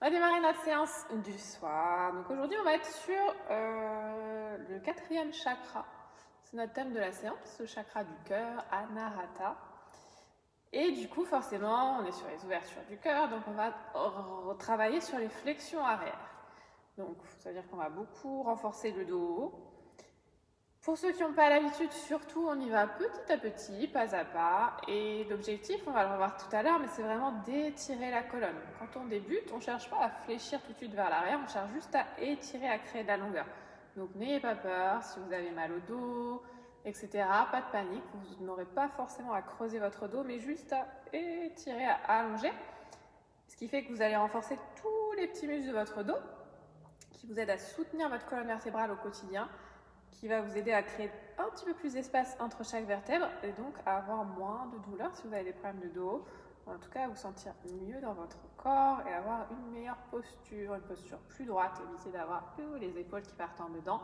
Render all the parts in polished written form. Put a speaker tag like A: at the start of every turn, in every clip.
A: On va démarrer notre séance du soir. Donc aujourd'hui, on va être sur le 4e chakra. C'est notre thème de la séance, le chakra du cœur, Anahata. Et du coup, forcément, on est sur les ouvertures du cœur, donc on va travailler sur les flexions arrière. Donc, ça veut dire qu'on va beaucoup renforcer le dos. Pour ceux qui n'ont pas l'habitude, surtout, on y va petit à petit, pas à pas. Et l'objectif, on va le revoir tout à l'heure, mais c'est vraiment d'étirer la colonne. Quand on débute, on ne cherche pas à fléchir tout de suite vers l'arrière, on cherche juste à étirer, à créer de la longueur. Donc n'ayez pas peur, si vous avez mal au dos, etc., pas de panique, vous n'aurez pas forcément à creuser votre dos, mais juste à étirer, à allonger. Ce qui fait que vous allez renforcer tous les petits muscles de votre dos, qui vous aident à soutenir votre colonne vertébrale au quotidien, qui va vous aider à créer un petit peu plus d'espace entre chaque vertèbre et donc à avoir moins de douleur si vous avez des problèmes de dos, ou en tout cas à vous sentir mieux dans votre corps et avoir une meilleure posture, une posture plus droite, éviter d'avoir les épaules qui partent en dedans.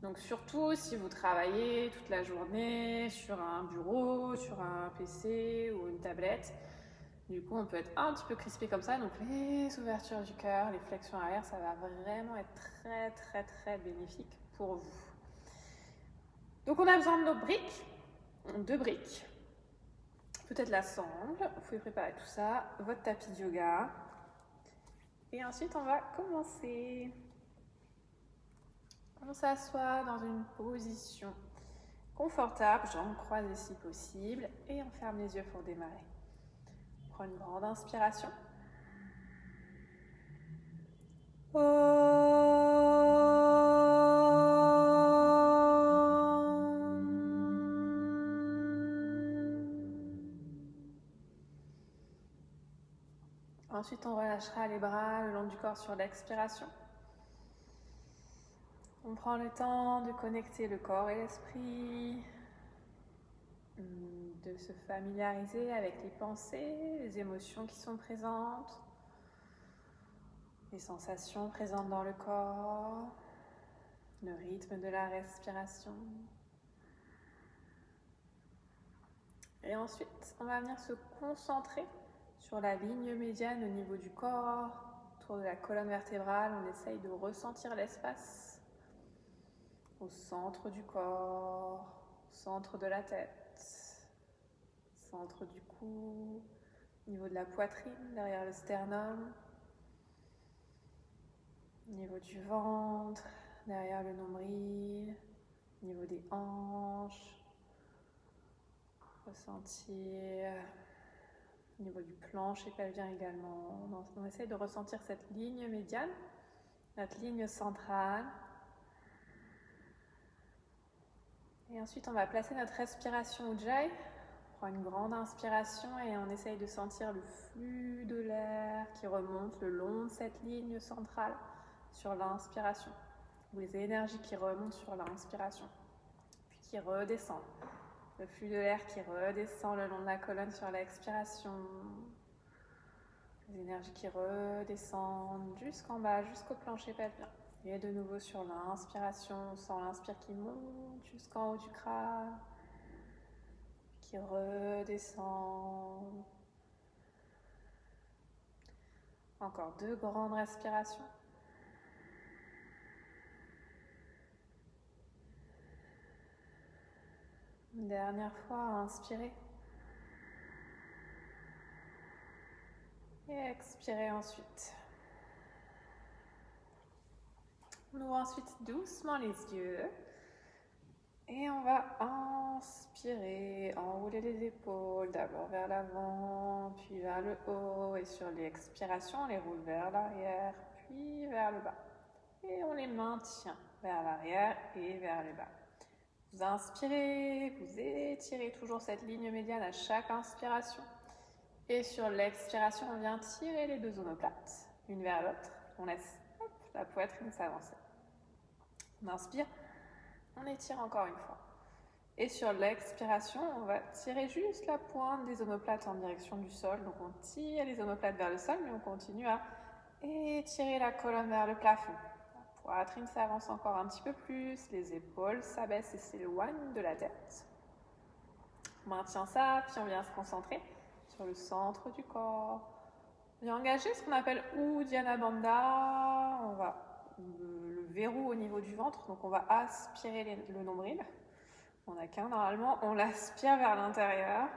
A: Donc surtout si vous travaillez toute la journée sur un bureau, sur un PC ou une tablette, du coup on peut être un petit peu crispé comme ça, donc les ouvertures du cœur, les flexions arrière, ça va vraiment être très bénéfique pour vous. Donc on a besoin de nos briques, 2 briques, peut-être la sangle, vous pouvez préparer tout ça, votre tapis de yoga. Et ensuite on va commencer. On s'assoit dans une position confortable, jambes croisées si possible, et on ferme les yeux pour démarrer. On prend une grande inspiration. Ensuite, on relâchera les bras le long du corps sur l'expiration. On prend le temps de connecter le corps et l'esprit, de se familiariser avec les pensées, les émotions qui sont présentes, les sensations présentes dans le corps, le rythme de la respiration. Et ensuite, on va venir se concentrer sur la ligne médiane au niveau du corps, autour de la colonne vertébrale. On essaye de ressentir l'espace au centre du corps, au centre de la tête, au centre du cou, au niveau de la poitrine, derrière le sternum, au niveau du ventre, derrière le nombril, au niveau des hanches. Ressentir au niveau du plancher pelvien également. On essaye de ressentir cette ligne médiane, notre ligne centrale. Et ensuite, on va placer notre respiration Ujjayi. On prend une grande inspiration et on essaye de sentir le flux de l'air qui remonte le long de cette ligne centrale sur l'inspiration, ou les énergies qui remontent sur l'inspiration, puis qui redescendent. Le flux de l'air qui redescend le long de la colonne sur l'expiration. Les énergies qui redescendent jusqu'en bas, jusqu'au plancher pelvien. Et de nouveau sur l'inspiration, on sent l'inspire qui monte jusqu'en haut du crâne, qui redescend. Encore 2 grandes respirations. Une dernière fois, inspirez. Et expirez ensuite. On ouvre ensuite doucement les yeux. Et on va inspirer, enrouler les épaules, d'abord vers l'avant, puis vers le haut. Et sur l'expiration, on les roule vers l'arrière, puis vers le bas. Et on les maintient vers l'arrière et vers le bas. Vous inspirez, vous étirez toujours cette ligne médiane à chaque inspiration. Et sur l'expiration, on vient tirer les 2 omoplates, l'une vers l'autre. On laisse la poitrine s'avancer. On inspire, on étire encore une fois. Et sur l'expiration, on va tirer juste la pointe des omoplates en direction du sol. Donc on tire les omoplates vers le sol, mais on continue à étirer la colonne vers le plafond. La poitrine s'avance encore un petit peu plus, les épaules s'abaissent et s'éloignent de la tête. On maintient ça, puis on vient se concentrer sur le centre du corps, J'ai engagé ce qu'on appelle Uddiyana Bandha. On va le verrou au niveau du ventre, donc on va aspirer le nombril. On n'a qu'un normalement, on l'aspire vers l'intérieur.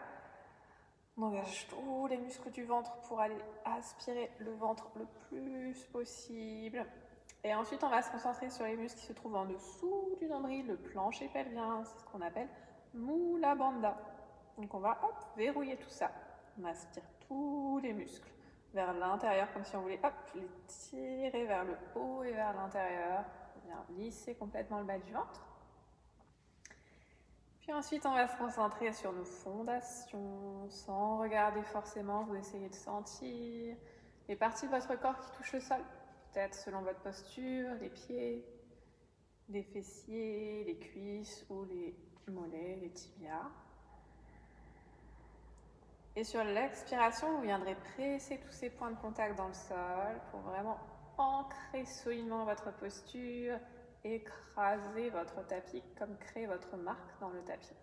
A: On engage tous les muscles du ventre pour aller aspirer le ventre le plus possible. Et ensuite, on va se concentrer sur les muscles qui se trouvent en dessous du nombril, le plancher pelvien. C'est ce qu'on appelle Mula Bandha. Donc on va verrouiller tout ça. On aspire tous les muscles vers l'intérieur, comme si on voulait les tirer vers le haut et vers l'intérieur. On vient lisser complètement le bas du ventre. Puis ensuite, on va se concentrer sur nos fondations, sans regarder forcément. Vous essayez de sentir les parties de votre corps qui touchent le sol. Peut-être selon votre posture, les pieds, les fessiers, les cuisses ou les mollets, les tibias. Et sur l'expiration, vous viendrez presser tous ces points de contact dans le sol pour vraiment ancrer solidement votre posture, écraser votre tapis comme créer votre marque dans le tapis.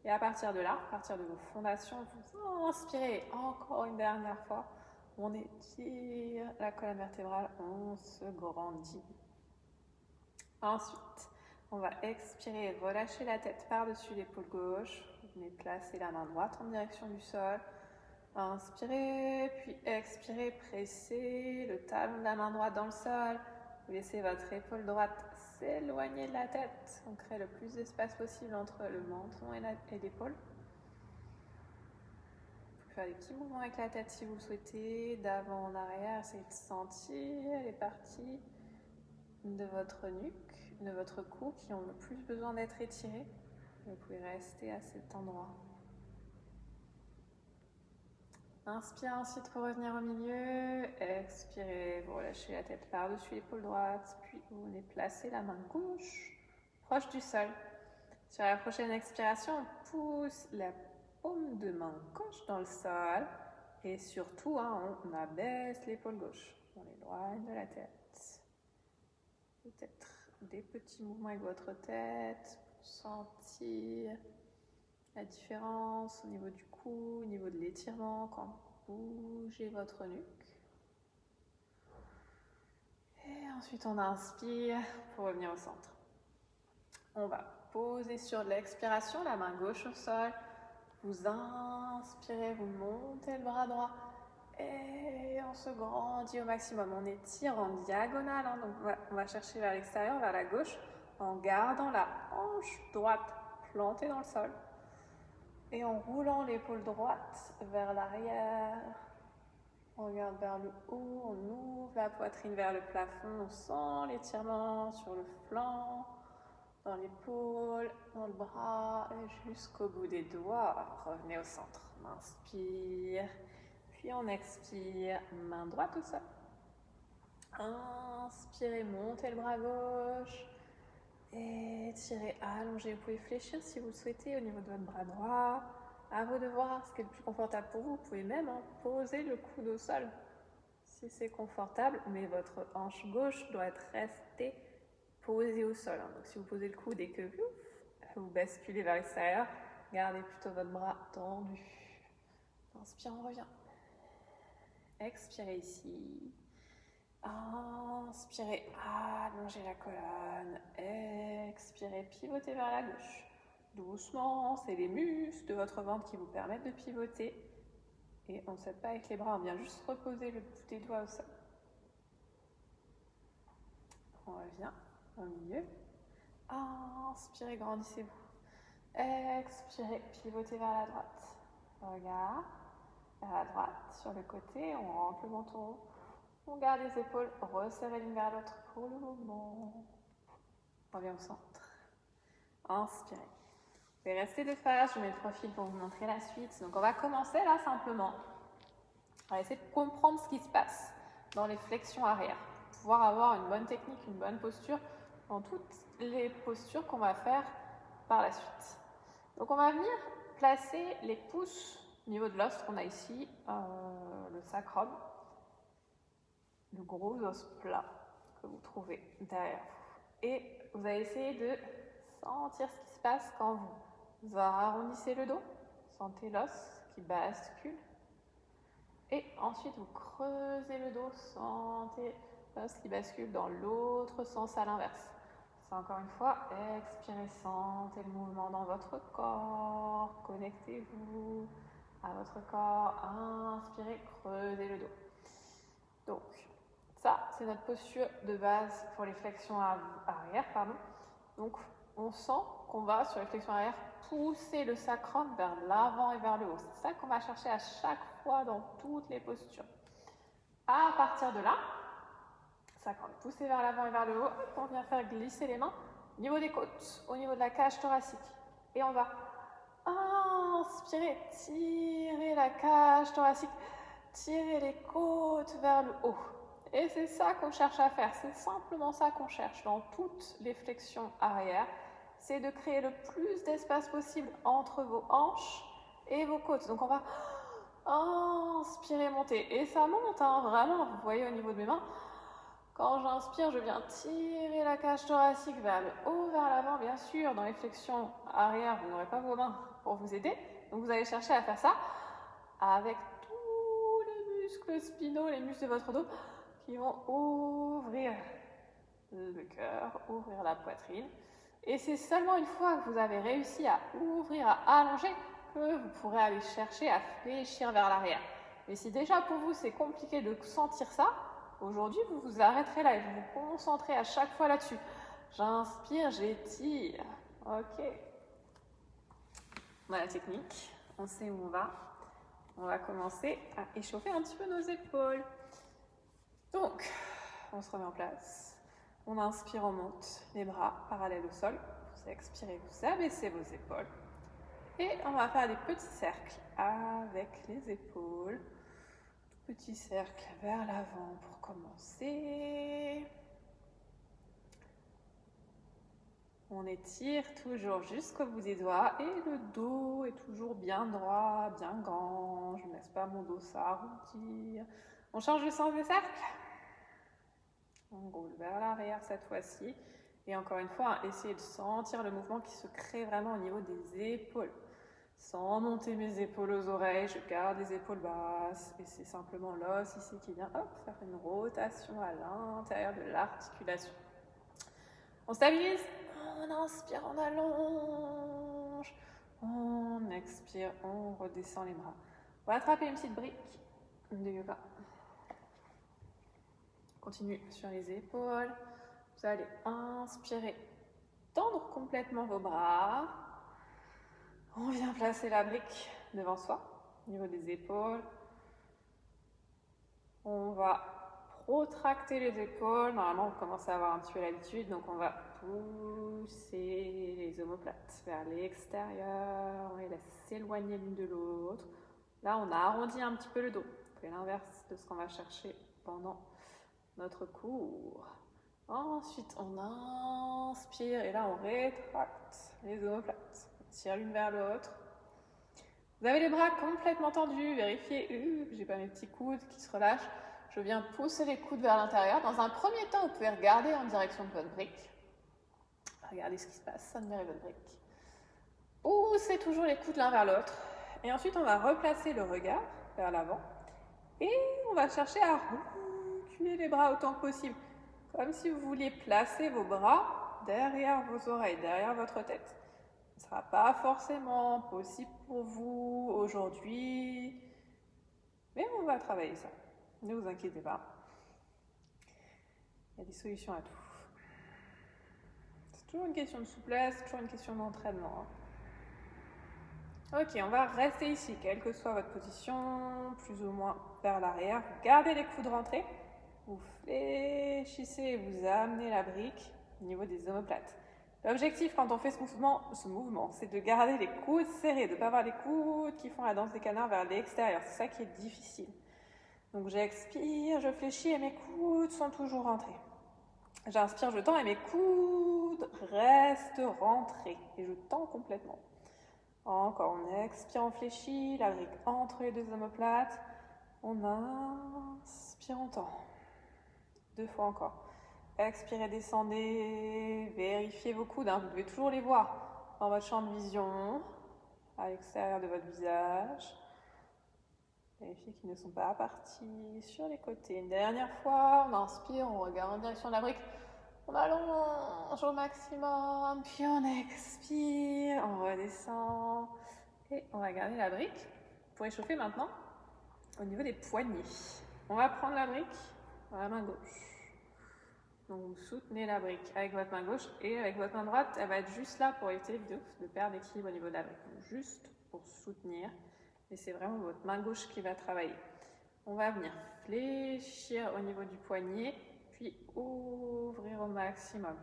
A: Et à partir de là, à partir de vos fondations, vous inspirez encore une dernière fois. On étire la colonne vertébrale, on se grandit. Ensuite, on va expirer, relâcher la tête par-dessus l'épaule gauche. Vous venez placer la main droite en direction du sol. Inspirez, puis expirez, pressez le talon de la main droite dans le sol. Vous laissez votre épaule droite s'éloigner de la tête. On crée le plus d'espace possible entre le menton et l'épaule. Vous pouvez faire des petits mouvements avec la tête si vous le souhaitez, d'avant en arrière. Essayez de sentir les parties de votre nuque, de votre cou qui ont le plus besoin d'être étirées. Vous pouvez rester à cet endroit. Inspirez ensuite pour revenir au milieu. Expirez, vous relâchez la tête par-dessus l'épaule droite. Puis vous venez placer la main gauche proche du sol. Sur la prochaine expiration, on pousse la paume de main gauche dans le sol. Et surtout, on abaisse l'épaule gauche. On l'éloigne de la tête. Peut-être des petits mouvements avec votre tête pour sentir la différence au niveau du cou, au niveau de l'étirement, quand vous bougez votre nuque. Et ensuite, on inspire pour revenir au centre. On va poser sur l'expiration la main gauche au sol. Vous inspirez, vous montez le bras droit et on se grandit au maximum. On étire en diagonale, donc on va chercher vers l'extérieur, vers la gauche, en gardant la hanche droite plantée dans le sol. Et en roulant l'épaule droite vers l'arrière, on regarde vers le haut, on ouvre la poitrine vers le plafond, on sent l'étirement sur le flanc, dans l'épaule, dans le bras, et jusqu'au bout des doigts. Revenez au centre. On inspire, puis on expire, main droite au sol. Inspirez, montez le bras gauche. Étirez, allongez. Vous pouvez fléchir si vous le souhaitez au niveau de votre bras droit. À vous de voir ce qui est le plus confortable pour vous. Vous pouvez même poser le coude au sol si c'est confortable, mais votre hanche gauche doit être restée posée au sol. Donc si vous posez le coude et que vous basculez vers l'extérieur, gardez plutôt votre bras tendu. Inspire, on revient. Expirez ici. Inspirez, allongez la colonne. Expirez, pivotez vers la gauche. Doucement, c'est les muscles de votre ventre qui vous permettent de pivoter. Et on ne saute pas avec les bras, on vient juste reposer le bout des doigts au sol. On revient au milieu. Inspirez, grandissez-vous. Expirez, pivotez vers la droite. Regarde, vers la droite, sur le côté, on rentre le menton. On garde les épaules, resserrez l'une vers l'autre pour le mouvement. On revient au centre. Inspirez. Vous pouvez rester de face, je mets le profil pour vous montrer la suite. Donc on va commencer là simplement. On va essayer de comprendre ce qui se passe dans les flexions arrière. Pour pouvoir avoir une bonne technique, une bonne posture dans toutes les postures qu'on va faire par la suite. Donc on va venir placer les pouces au niveau de l'os qu'on a ici, le sacrum. Le gros os plat que vous trouvez derrière vous. Et vous allez essayer de sentir ce qui se passe quand vous arrondissez le dos. Sentez l'os qui bascule. Et ensuite, vous creusez le dos, sentez l'os qui bascule dans l'autre sens à l'inverse. C'est encore une fois, expirez, sentez le mouvement dans votre corps, connectez-vous à votre corps, inspirez, creusez le dos. Donc, ça, c'est notre posture de base pour les flexions arrière. Donc, on sent qu'on va, sur les flexions arrière, pousser le sacrum vers l'avant et vers le haut. C'est ça qu'on va chercher à chaque fois dans toutes les postures. À partir de là, sacrum poussé vers l'avant et vers le haut, on vient faire glisser les mains au niveau des côtes, au niveau de la cage thoracique. Et on va inspirer, tirer la cage thoracique, tirer les côtes vers le haut. Et c'est ça qu'on cherche à faire, c'est simplement ça qu'on cherche dans toutes les flexions arrière, c'est de créer le plus d'espace possible entre vos hanches et vos côtes. Donc on va inspirer, monter, et ça monte, vraiment, vous voyez au niveau de mes mains, quand j'inspire, je viens tirer la cage thoracique vers le haut, vers l'avant, bien sûr, dans les flexions arrière, vous n'aurez pas vos mains pour vous aider, donc vous allez chercher à faire ça avec tous les muscles spinaux, les muscles de votre dos, qui vont ouvrir le cœur, ouvrir la poitrine. Et c'est seulement une fois que vous avez réussi à ouvrir, à allonger, que vous pourrez aller chercher à fléchir vers l'arrière. Mais si déjà pour vous c'est compliqué de sentir ça, aujourd'hui vous vous arrêterez là et vous vous concentrez à chaque fois là-dessus. J'inspire, j'étire. Ok. On a la technique, on sait où on va. On va commencer à échauffer un petit peu nos épaules. Donc, on se remet en place. On inspire, on monte les bras parallèles au sol. Vous expirez, vous abaissez vos épaules. Et on va faire des petits cercles avec les épaules. Tout petit cercle vers l'avant pour commencer. On étire toujours jusqu'au bout des doigts et le dos est toujours bien droit, bien grand. Je ne laisse pas mon dos s'arrondir. On change le sens des cercles. On roule vers l'arrière cette fois-ci. Et encore une fois, essayez de sentir le mouvement qui se crée vraiment au niveau des épaules. Sans monter mes épaules aux oreilles, je garde les épaules basses. Et c'est simplement l'os ici qui vient faire une rotation à l'intérieur de l'articulation. On stabilise. On inspire, on allonge. On expire, on redescend les bras. On va attraper une petite brique de yoga. Continue sur les épaules. Vous allez inspirer, tendre complètement vos bras. On vient placer la brique devant soi, au niveau des épaules. On va protracter les épaules. Normalement, vous commencez à avoir un petit peu l'habitude, donc on va pousser les omoplates vers l'extérieur. On les laisse s'éloigner l'une de l'autre. Là, on a arrondi un petit peu le dos. C'est l'inverse de ce qu'on va chercher pendant notre cours. Ensuite, on inspire et là, on rétracte les omoplates. On tire l'une vers l'autre. Vous avez les bras complètement tendus. Vérifiez que j'ai pas mes petits coudes qui se relâchent. Je viens pousser les coudes vers l'intérieur. Dans un premier temps, vous pouvez regarder en direction de votre brique. Regardez ce qui se passe, admirez votre brique. Poussez toujours les coudes l'un vers l'autre. Et ensuite, on va replacer le regard vers l'avant. Et on va chercher à reculer les bras autant que possible. Comme si vous vouliez placer vos bras derrière vos oreilles, derrière votre tête. Ce ne sera pas forcément possible pour vous aujourd'hui, mais on va travailler ça. Ne vous inquiétez pas. Il y a des solutions à tout. C'est toujours une question de souplesse, toujours une question d'entraînement. Ok, on va rester ici, quelle que soit votre position, plus ou moins vers l'arrière. Vous gardez les coudes rentrés. Vous fléchissez et vous amenez la brique au niveau des omoplates. L'objectif quand on fait ce mouvement, c'est de garder les coudes serrés, de ne pas avoir les coudes qui font la danse des canards vers l'extérieur. C'est ça qui est difficile. Donc j'expire, je fléchis et mes coudes sont toujours rentrés. J'inspire, je tends et mes coudes restent rentrés. Et je tends complètement. Encore, on expire, on fléchit, la brique entre les deux omoplates. On inspire, on tend. 2 fois encore. Expirez, descendez, vérifiez vos coudes, vous devez toujours les voir dans votre champ de vision, à l'extérieur de votre visage. Vérifiez qu'ils ne sont pas partis sur les côtés. Une dernière fois, on inspire, on regarde en direction de la brique. On allonge au maximum, puis on expire, on redescend. Et on va garder la brique pour échauffer maintenant au niveau des poignets. On va prendre la brique dans la main gauche. Donc vous soutenez la brique avec votre main gauche et avec votre main droite, elle va être juste là pour éviter de perdre l'équilibre au niveau de la brique. Donc juste pour soutenir. Et c'est vraiment votre main gauche qui va travailler. On va venir fléchir au niveau du poignet, puis ouvrir au maximum.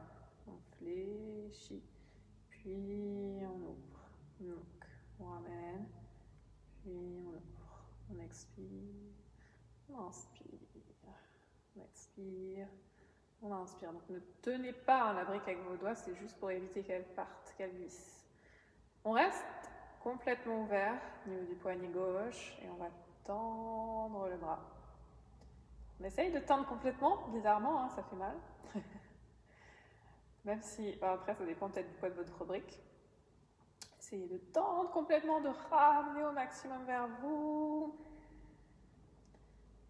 A: On fléchit, puis on ouvre. Donc, on ramène, puis on ouvre. On expire, on inspire, on expire, on inspire. Donc, ne tenez pas la brique avec vos doigts, c'est juste pour éviter qu'elle parte, qu'elle glisse. On reste complètement ouvert au niveau du poignet gauche et on va tendre le bras. On essaye de tendre complètement, bizarrement, hein, ça fait mal. Même si, après ça dépend peut-être du poids de votre brique. Essayez de tendre complètement, de ramener au maximum vers vous.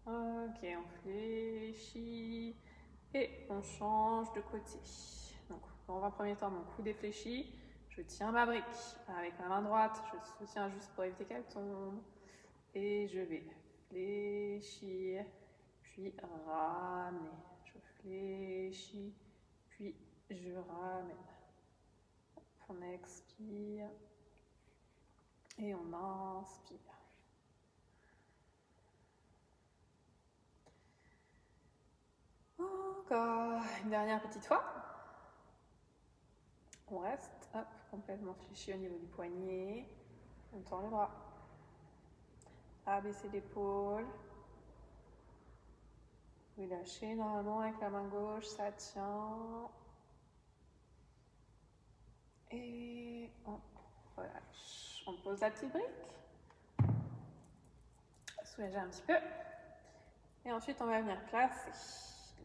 A: Ok, on fléchit et on change de côté. Donc, dans un premier temps, mon coude est fléchi. Je tiens ma brique avec ma main droite, je soutiens juste pour éviter qu'elle tombe. Et je vais fléchir, puis ramener. Je fléchis, puis je ramène. On expire et on inspire. Encore une dernière petite fois. On reste complètement fléchi au niveau du poignet. On tend le bras. Abaisser l'épaule. Vous lâchez normalement avec la main gauche, ça tient. Et on relâche. On pose la petite brique. Soulager un petit peu. Et ensuite, on va venir placer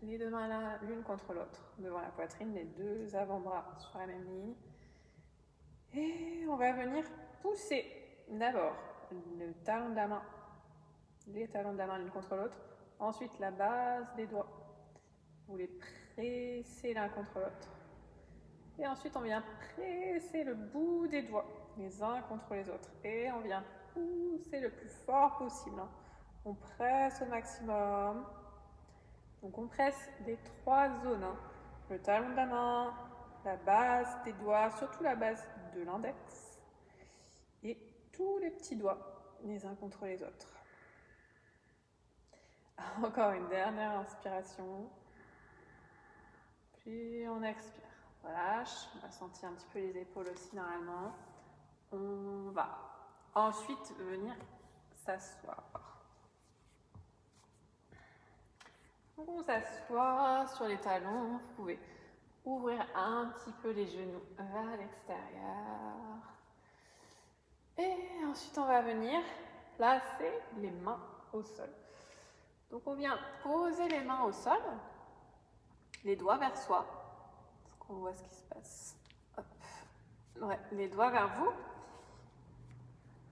A: les deux mains l'une contre l'autre, devant la poitrine, les deux avant-bras sur la même ligne. Et on va venir pousser d'abord le talon de la main, les talons de la main l'une contre l'autre. Ensuite, la base des doigts. Vous les pressez l'un contre l'autre. Et ensuite, on vient presser le bout des doigts, les uns contre les autres. Et on vient pousser le plus fort possible. On presse au maximum. Donc, on presse les trois zones. Le talon de la main, la base des doigts, surtout la base de l'index. Et tous les petits doigts, les uns contre les autres. Encore une dernière inspiration. Puis on expire. Relâche. On va sentir un petit peu les épaules aussi normalement. On va ensuite venir s'asseoir. On s'assoit sur les talons. Vous pouvez ouvrir un petit peu les genoux vers l'extérieur. Et ensuite, on va venir placer les mains au sol. Donc, on vient poser les mains au sol, les doigts vers soi. Est-ce qu'on voit ce qui se passe? Hop. Ouais, les doigts vers vous.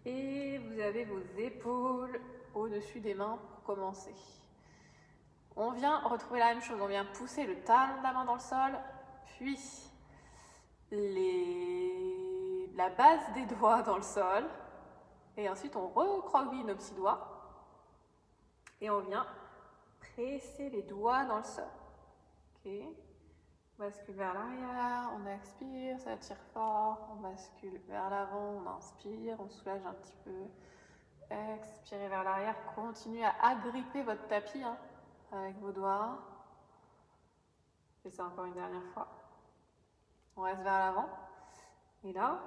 A: Et vous avez vos épaules au-dessus des mains pour commencer. On vient retrouver la même chose. On vient pousser le talon de la main dans le sol, puis la base des doigts dans le sol. Et ensuite, on recroqueville nos petits doigts. Et on vient presser les doigts dans le sol. Ok. On bascule vers l'arrière, on expire, ça tire fort. On bascule vers l'avant, on inspire, on soulage un petit peu. Expirez vers l'arrière, continuez à agripper votre tapis avec vos doigts. Faites ça encore une dernière fois. On reste vers l'avant. Et là,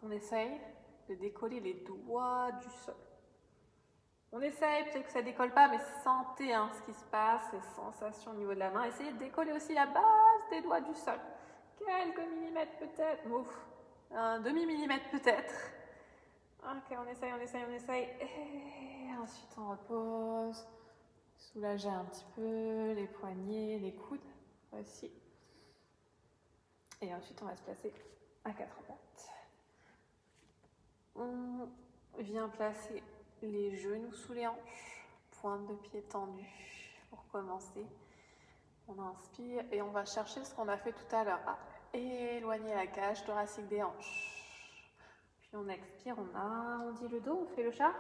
A: on essaye de décoller les doigts du sol. On essaye, peut-être que ça ne décolle pas, mais sentez ce qui se passe, les sensations au niveau de la main. Essayez de décoller aussi la base des doigts du sol. Quelques millimètres peut-être. Ouf, un demi-millimètre peut-être. Ok, on essaye. Et ensuite, on repose. Soulagez un petit peu les poignets, les coudes aussi. Et ensuite, on va se placer à quatre pattes. On vient placer les genoux sous les hanches, pointe de pied tendue pour commencer. On inspire et on va chercher ce qu'on a fait tout à l'heure, à éloigner la cage thoracique des hanches. Puis on expire, on arrondit le dos, on fait le chat,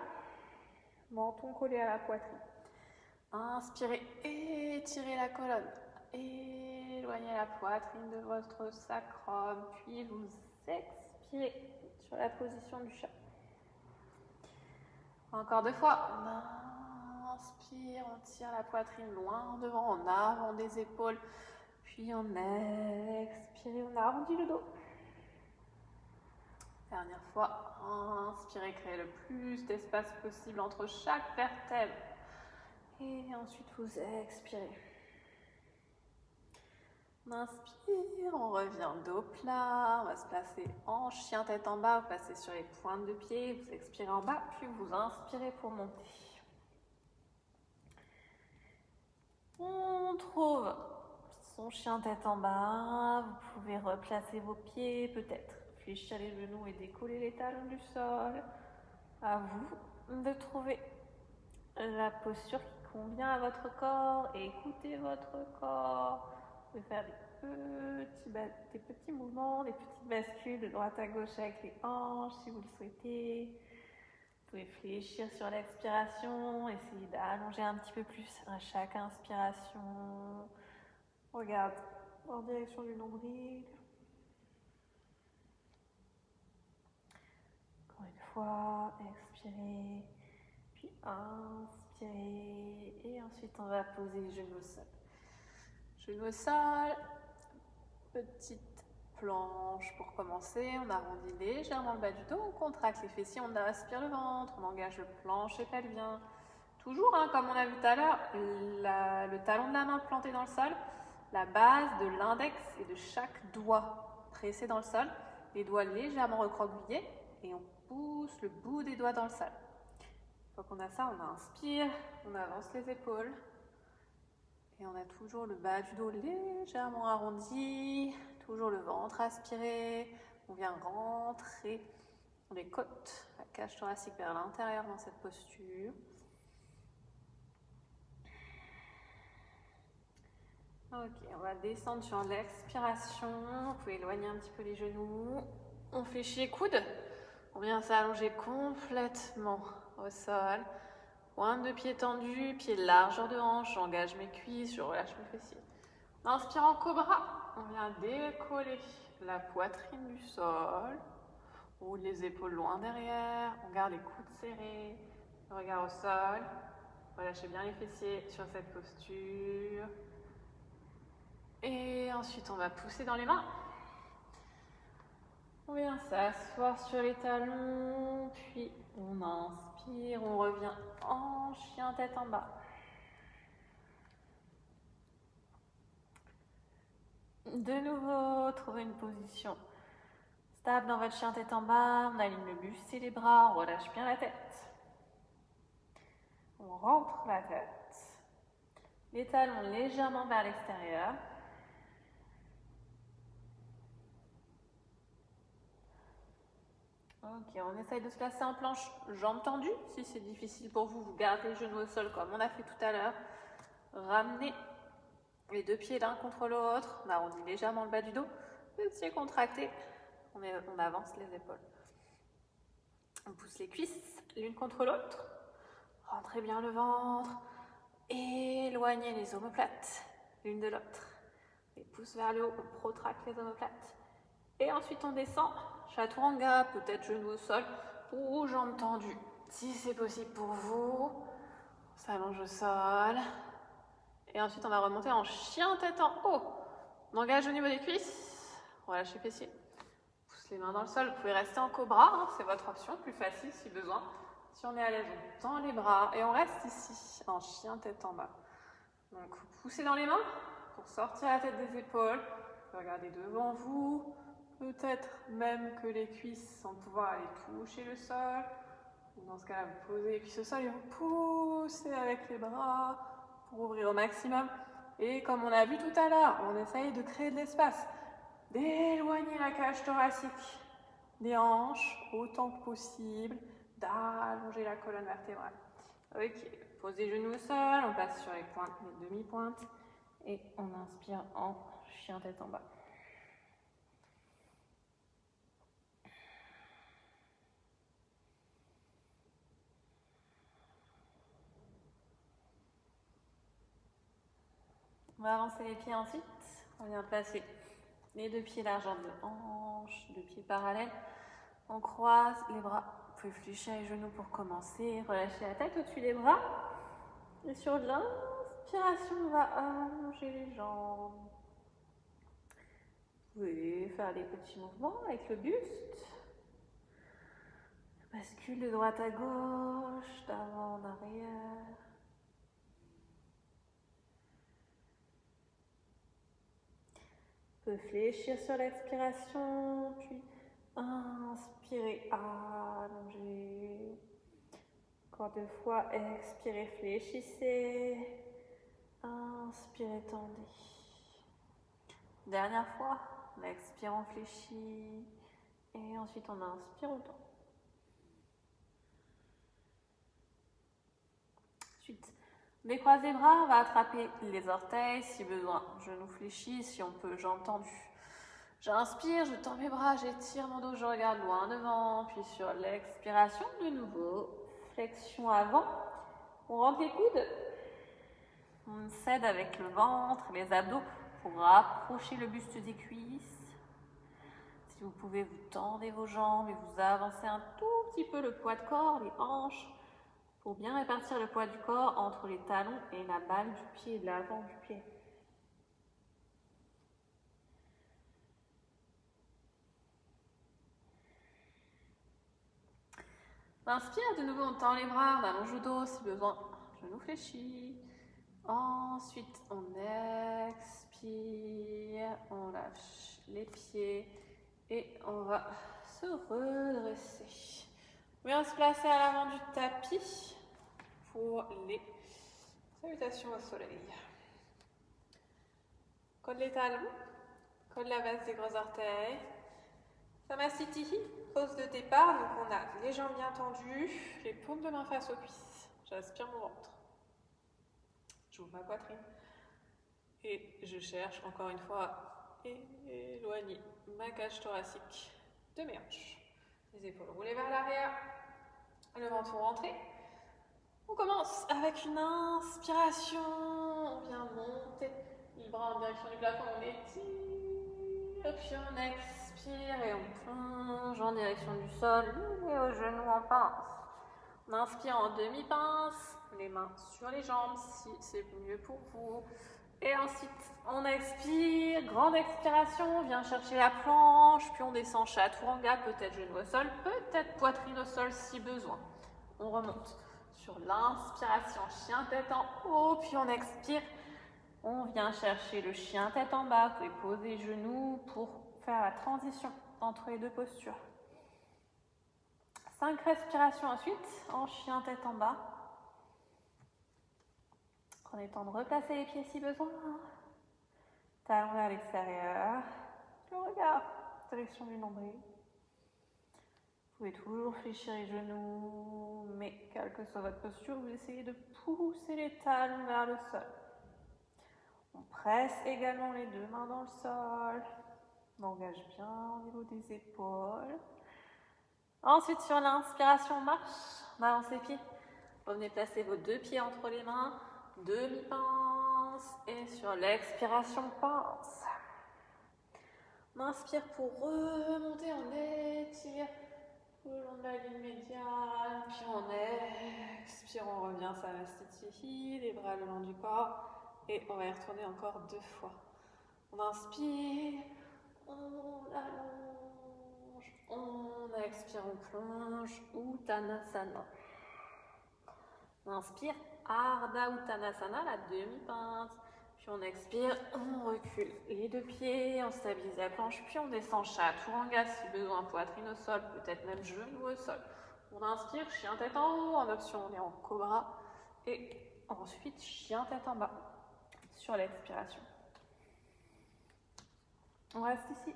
A: menton collé à la poitrine. Inspirez, étirez la colonne, éloignez la poitrine de votre sacrum, puis vous expirez sur la position du chat. Encore 2 fois, on inspire, on tire la poitrine loin devant, en avant des épaules, puis on expire, on arrondit le dos. Dernière fois, inspirez, créez le plus d'espace possible entre chaque vertèbre. Et ensuite, vous expirez. On inspire, on revient dos plat, on va se placer en chien tête en bas, vous passez sur les pointes de pied, vous expirez en bas, puis vous inspirez pour monter. On trouve son chien tête en bas, vous pouvez replacer vos pieds, peut-être fléchir les genoux et décoller les talons du sol. À vous de trouver la posture qui convient à votre corps et écoutez votre corps. Vous pouvez faire des petits mouvements, des petites bascules de droite à gauche avec les hanches si vous le souhaitez. Vous pouvez fléchir sur l'expiration, essayer d'allonger un petit peu plus à chaque inspiration. Regarde en direction du nombril. Encore une fois, expirez, puis inspirez, et ensuite on va poser les genoux au sol. Genoux au sol, petite planche pour commencer, on arrondit légèrement le bas du dos, on contracte les fessiers, on aspire le ventre, on engage le plancher pelvien. Toujours, comme on a vu tout à l'heure, le talon de la main planté dans le sol, la base de l'index et de chaque doigt pressé dans le sol, les doigts légèrement recroquevillés et on pousse le bout des doigts dans le sol. Une fois qu'on a ça, on inspire, on avance les épaules. Et on a toujours le bas du dos légèrement arrondi, toujours le ventre aspiré. On vient rentrer les côtes, la cage thoracique vers l'intérieur dans cette posture. Ok, on va descendre sur l'expiration. Vous pouvez éloigner un petit peu les genoux. On fléchit les coudes. On vient s'allonger complètement au sol. Pointe de pied tendue, pied largeur de hanche, j'engage mes cuisses, je relâche mes fessiers. Inspire en cobra, on vient décoller la poitrine du sol, ou les épaules loin derrière, on garde les coudes serrés, le regard au sol, relâchez bien les fessiers sur cette posture. Et ensuite on va pousser dans les mains. On vient s'asseoir sur les talons, puis on inspire, on revient en chien tête en bas. De nouveau, trouvez une position stable dans votre chien tête en bas, on aligne le buste et les bras, on relâche bien la tête. On rentre la tête, les talons légèrement vers l'extérieur. Ok, on essaye de se placer en planche, jambes tendues. Si c'est difficile pour vous, vous gardez les genoux au sol comme on a fait tout à l'heure. Ramenez les 2 pieds l'un contre l'autre. On arrondit légèrement le bas du dos. Petit contracté. On avance les épaules. On pousse les cuisses l'une contre l'autre. Rentrez bien le ventre. Éloignez les omoplates l'une de l'autre. Les pouces vers le haut, on protracte les omoplates. Et ensuite on descend. Chaturanga, peut-être genoux au sol ou jambes tendues. Si c'est possible pour vous, on s'allonge au sol. Et ensuite, on va remonter en chien tête en haut. On engage au niveau des cuisses. On relâche les fessiers. On pousse les mains dans le sol. Vous pouvez rester en cobra, c'est votre option, plus facile si besoin. Si on est à l'aise, on tend les bras et on reste ici en chien tête en bas. Donc, vous poussez dans les mains pour sortir la tête des épaules. Vous regardez devant vous. Peut-être même que les cuisses sans pouvoir aller toucher le sol. Dans ce cas-là, vous posez les cuisses au sol et vous poussez avec les bras pour ouvrir au maximum. Et comme on a vu tout à l'heure, on essaye de créer de l'espace, d'éloigner la cage thoracique des hanches autant que possible, d'allonger la colonne vertébrale. Ok, pose les genoux au sol, on passe sur les pointes, les demi-pointes. Et on inspire en chien tête en bas. On va avancer les pieds ensuite. On vient placer les deux pieds largeur de hanche, deux pieds parallèles. On croise les bras. Vous pouvez fléchir les genoux pour commencer. Relâchez la tête au-dessus des bras. Et sur l'inspiration, on va allonger les jambes. Vous pouvez faire des petits mouvements avec le buste. Bascule de droite à gauche, d'avant en arrière. Vous pouvez fléchir sur l'expiration, puis inspirez, allongez. Encore 2 fois, expirez, fléchissez. Inspirez, tendez. Dernière fois, on expire, on fléchit. Et ensuite, on inspire, on tend. Ensuite, décroise les bras, on va attraper les orteils si besoin. Genoux fléchis, si on peut, jambes tendues. J'inspire, je tends mes bras, j'étire mon dos, je regarde loin devant. Puis sur l'expiration, de nouveau, flexion avant. On rentre les coudes. On cède avec le ventre, les abdos pour rapprocher le buste des cuisses. Si vous pouvez, vous tendez vos jambes et vous avancez un tout petit peu le poids de corps, les hanches, pour bien répartir le poids du corps entre les talons et la balle du pied, l'avant du pied. On inspire, de nouveau on tend les bras, on allonge le dos si besoin, genou fléchi. Ensuite on expire, on lâche les pieds et on va se redresser. On vient se placer à l'avant du tapis pour les salutations au soleil. Colle les talons, colle la base des gros orteils. Samasthiti, pose de départ, donc on a les jambes bien tendues, les paumes de main face aux cuisses. J'aspire mon ventre. J'ouvre ma poitrine. Et je cherche encore une fois à éloigner ma cage thoracique de mes hanches. Les épaules roulées vers l'arrière, le menton rentré. On commence avec une inspiration. On vient monter les bras en direction du plafond, on étire, puis on expire et on plonge en direction du sol et aux genoux en pince. On inspire en demi-pince, les mains sur les jambes si c'est mieux pour vous. Et ensuite, on expire, grande expiration, on vient chercher la planche, puis on descend chaturanga, peut-être genou au sol, peut-être poitrine au sol si besoin. On remonte sur l'inspiration, chien tête en haut, puis on expire. On vient chercher le chien tête en bas, vous pouvez poser les genoux pour faire la transition entre les deux postures. 5 respirations ensuite, en chien tête en bas. Prenez le temps de replacer les pieds si besoin. Talons vers l'extérieur. Le regard, direction du nombril. Vous pouvez toujours fléchir les genoux, mais quelle que soit votre posture, vous essayez de pousser les talons vers le sol. On presse également les deux mains dans le sol. On engage bien au niveau des épaules. Ensuite, sur l'inspiration, on marche. On avance les pieds. Revenez placer vos deux pieds entre les mains. Demi-pince. Et sur l'expiration, pince. On inspire pour remonter. On étire tout le long de la ligne médiane. Puis on expire. On revient Samasthiti. Les bras le long du corps. Et on va y retourner encore 2 fois. On inspire, on allonge, on expire, on plonge, Uttanasana. On inspire, Ardha Uttanasana, la demi-pince. Puis on expire, on recule les deux pieds, on stabilise la planche, puis on descend chaturanga si besoin, poitrine au sol, peut-être même genou au sol. On inspire, chien tête en haut, en option on est en cobra. Et ensuite, chien tête en bas. Sur l'expiration. On reste ici.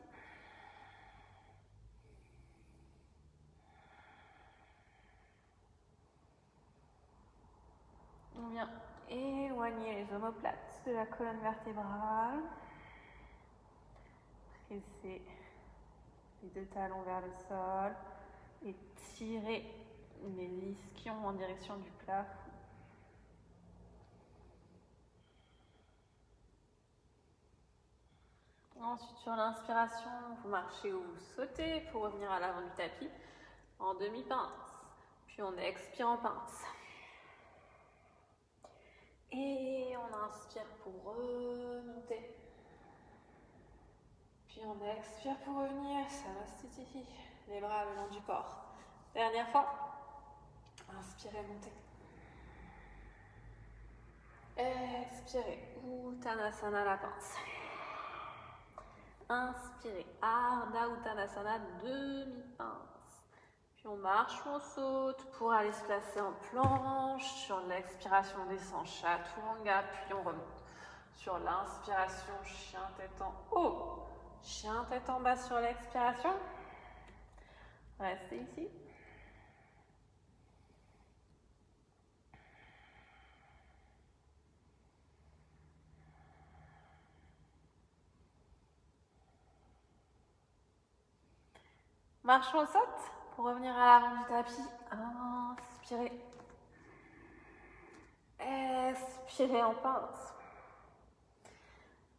A: On vient éloigner les omoplates de la colonne vertébrale. Presser les deux talons vers le sol et tirer les ischions en direction du plafond. Ensuite, sur l'inspiration, vous marchez ou vous sautez pour revenir à l'avant du tapis en demi-pince. Puis on expire en pince. Et on inspire pour remonter. Puis on expire pour revenir. Samastiti. Les bras le long du corps. Dernière fois. Inspirez, montez. Expirez. Uttanasana, la pince. Inspirez. Ardha Uttanasana, demi-pince. Puis on marche ou on saute pour aller se placer en planche. Sur l'expiration, on descend Chaturanga, puis on remonte. Sur l'inspiration, chien tête en haut. Chien tête en bas sur l'expiration. Restez ici. Marche ou on saute pour revenir à l'avant du tapis. Inspirez. Expirez en pince.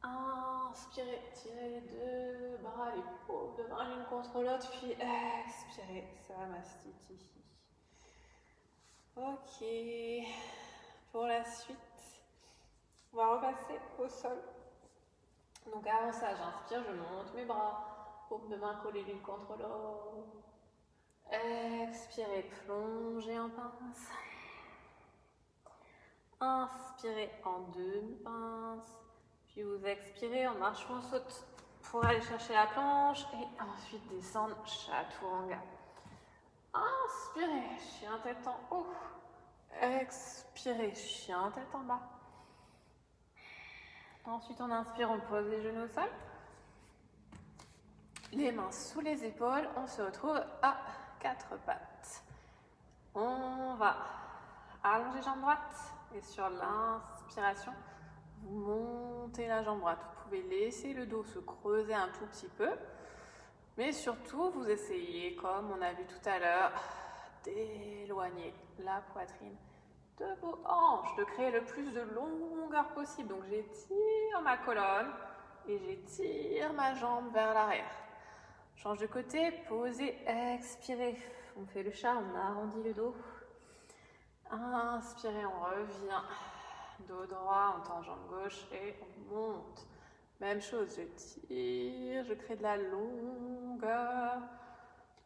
A: Inspirez, tirez les deux bras, les paumes de main l'une contre l'autre, puis expirez, Samastiti. Ok, pour la suite, on va repasser au sol. Donc avant ça, j'inspire, je monte mes bras, paumes de main collées l'une contre l'autre. Expirez, plongez en pince. Inspirez en demi-pince. Puis vous expirez en marche ou en saute pour aller chercher la planche et ensuite descendre Chaturanga. Inspirez, chien tête en haut. Expirez, chien tête en bas. Ensuite on inspire, on pose les genoux au sol. Les mains sous les épaules, on se retrouve à quatre pattes. On va allonger jambe droite et sur l'inspiration, vous montez la jambe droite. Vous pouvez laisser le dos se creuser un tout petit peu. Mais surtout, vous essayez, comme on a vu tout à l'heure, d'éloigner la poitrine de vos hanches, de créer le plus de longueur possible. Donc j'étire ma colonne et j'étire ma jambe vers l'arrière. Change de côté, posez, expirez. On fait le chat, on arrondit le dos. Inspirez, on revient. Dos droit, on tend jambe gauche et on monte. Même chose, je tire, je crée de la longueur.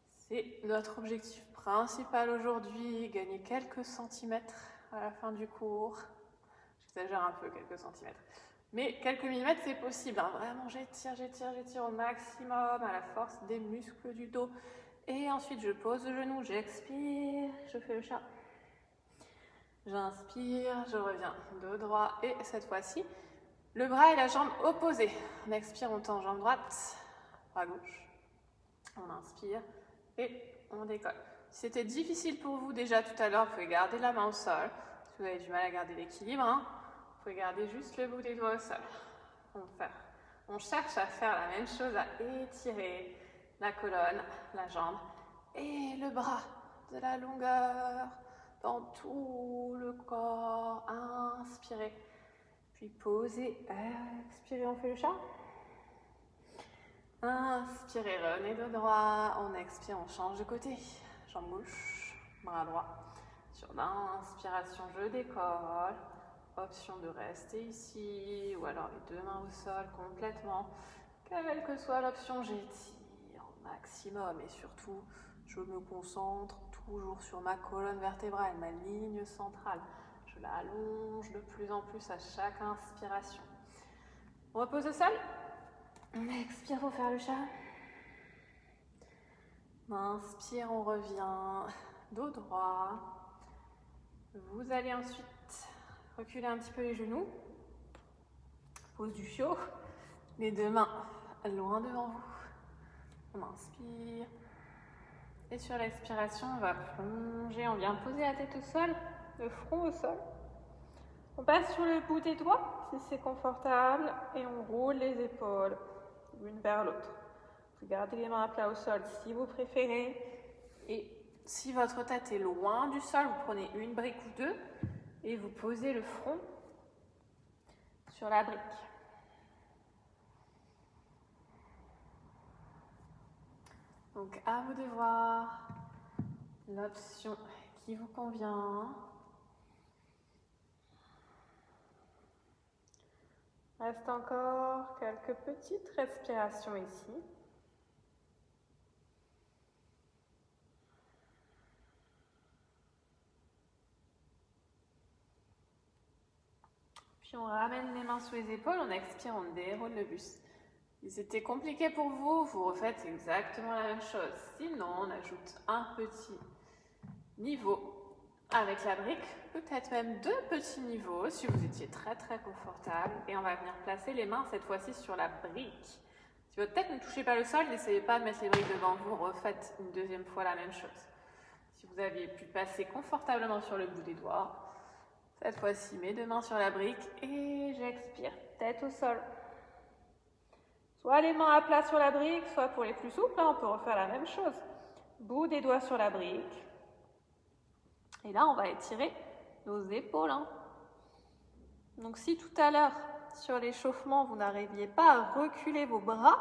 A: C'est notre objectif principal aujourd'hui, gagner quelques centimètres à la fin du cours. J'exagère un peu, quelques centimètres. Mais quelques millimètres, c'est possible. Hein. Vraiment, j'étire au maximum à la force des muscles du dos. Et ensuite, je pose le genou, j'expire, je fais le chat. J'inspire, je reviens dos droit et cette fois-ci, le bras et la jambe opposés. On expire, on tend jambe droite, bras gauche. On inspire et on décolle. Si c'était difficile pour vous déjà tout à l'heure, vous pouvez garder la main au sol. Si vous avez du mal à garder l'équilibre, vous pouvez garder juste le bout des doigts au sol. On cherche à faire la même chose, à étirer la colonne, la jambe et le bras, de la longueur dans tout le corps. Inspirez, puis posez, expirez, on fait le chat. Inspirez, revenez de droit, on expire, on change de côté. Jambe gauche, bras droit. Sur l'inspiration, je décolle. Option de rester ici, ou alors les deux mains au sol complètement. Quelle que soit l'option, j'étire au maximum et surtout, je me concentre toujours sur ma colonne vertébrale, ma ligne centrale. Je la allonge de plus en plus à chaque inspiration. On repose au sol. On expire pour faire le chat. On inspire, on revient dos droit. Vous allez ensuite reculer un petit peu les genoux. Pose du chiot. Les deux mains loin devant vous. On inspire. Et sur l'expiration, on va plonger. On vient poser la tête au sol, le front au sol. On passe sur le bout des doigts, si c'est confortable, et on roule les épaules l'une vers l'autre. Vous gardez les mains à plat au sol si vous préférez. Et si votre tête est loin du sol, vous prenez une brique ou deux et vous posez le front sur la brique. Donc à vous de voir l'option qui vous convient. Reste encore quelques petites respirations ici. Puis on ramène les mains sous les épaules, on expire, on déroule le buste. Si c'était compliqué pour vous, vous refaites exactement la même chose. Sinon, on ajoute un petit niveau avec la brique, peut-être même deux petits niveaux si vous étiez très confortable. Et on va venir placer les mains cette fois-ci sur la brique. Si votre tête ne touchez pas le sol, n'essayez pas de mettre les briques devant vous, refaites une deuxième fois la même chose. Si vous aviez pu passer confortablement sur le bout des doigts, cette fois-ci mes deux mains sur la brique et j'expire, tête au sol. Soit les mains à plat sur la brique, soit pour les plus souples, on peut refaire la même chose. Bout des doigts sur la brique. Et là, on va étirer nos épaules. Donc si tout à l'heure, sur l'échauffement, vous n'arriviez pas à reculer vos bras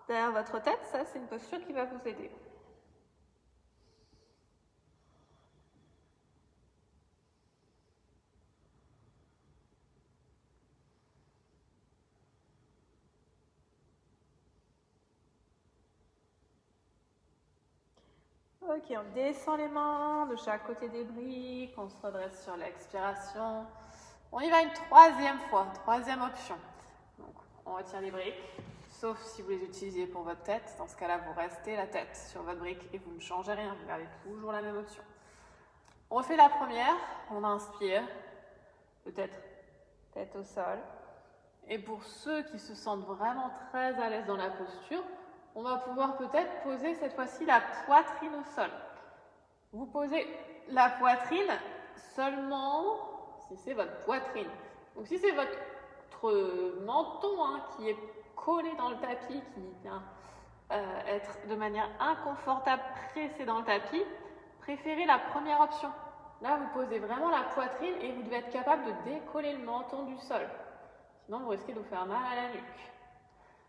A: derrière votre tête, ça c'est une posture qui va vous aider. Ok, on descend les mains de chaque côté des briques, on se redresse sur l'expiration. On y va une troisième fois, troisième option. Donc, on retire les briques, sauf si vous les utilisez pour votre tête. Dans ce cas-là, vous restez la tête sur votre brique et vous ne changez rien. Vous gardez toujours la même option. On refait la première, on inspire, peut-être tête au sol. Et pour ceux qui se sentent vraiment très à l'aise dans la posture, on va pouvoir peut-être poser cette fois-ci la poitrine au sol. Vous posez la poitrine seulement si c'est votre poitrine. Donc si c'est votre menton qui est collé dans le tapis, qui vient être de manière inconfortable pressé dans le tapis, préférez la première option. Là, vous posez vraiment la poitrine et vous devez être capable de décoller le menton du sol. Sinon, vous risquez de vous faire mal à la nuque.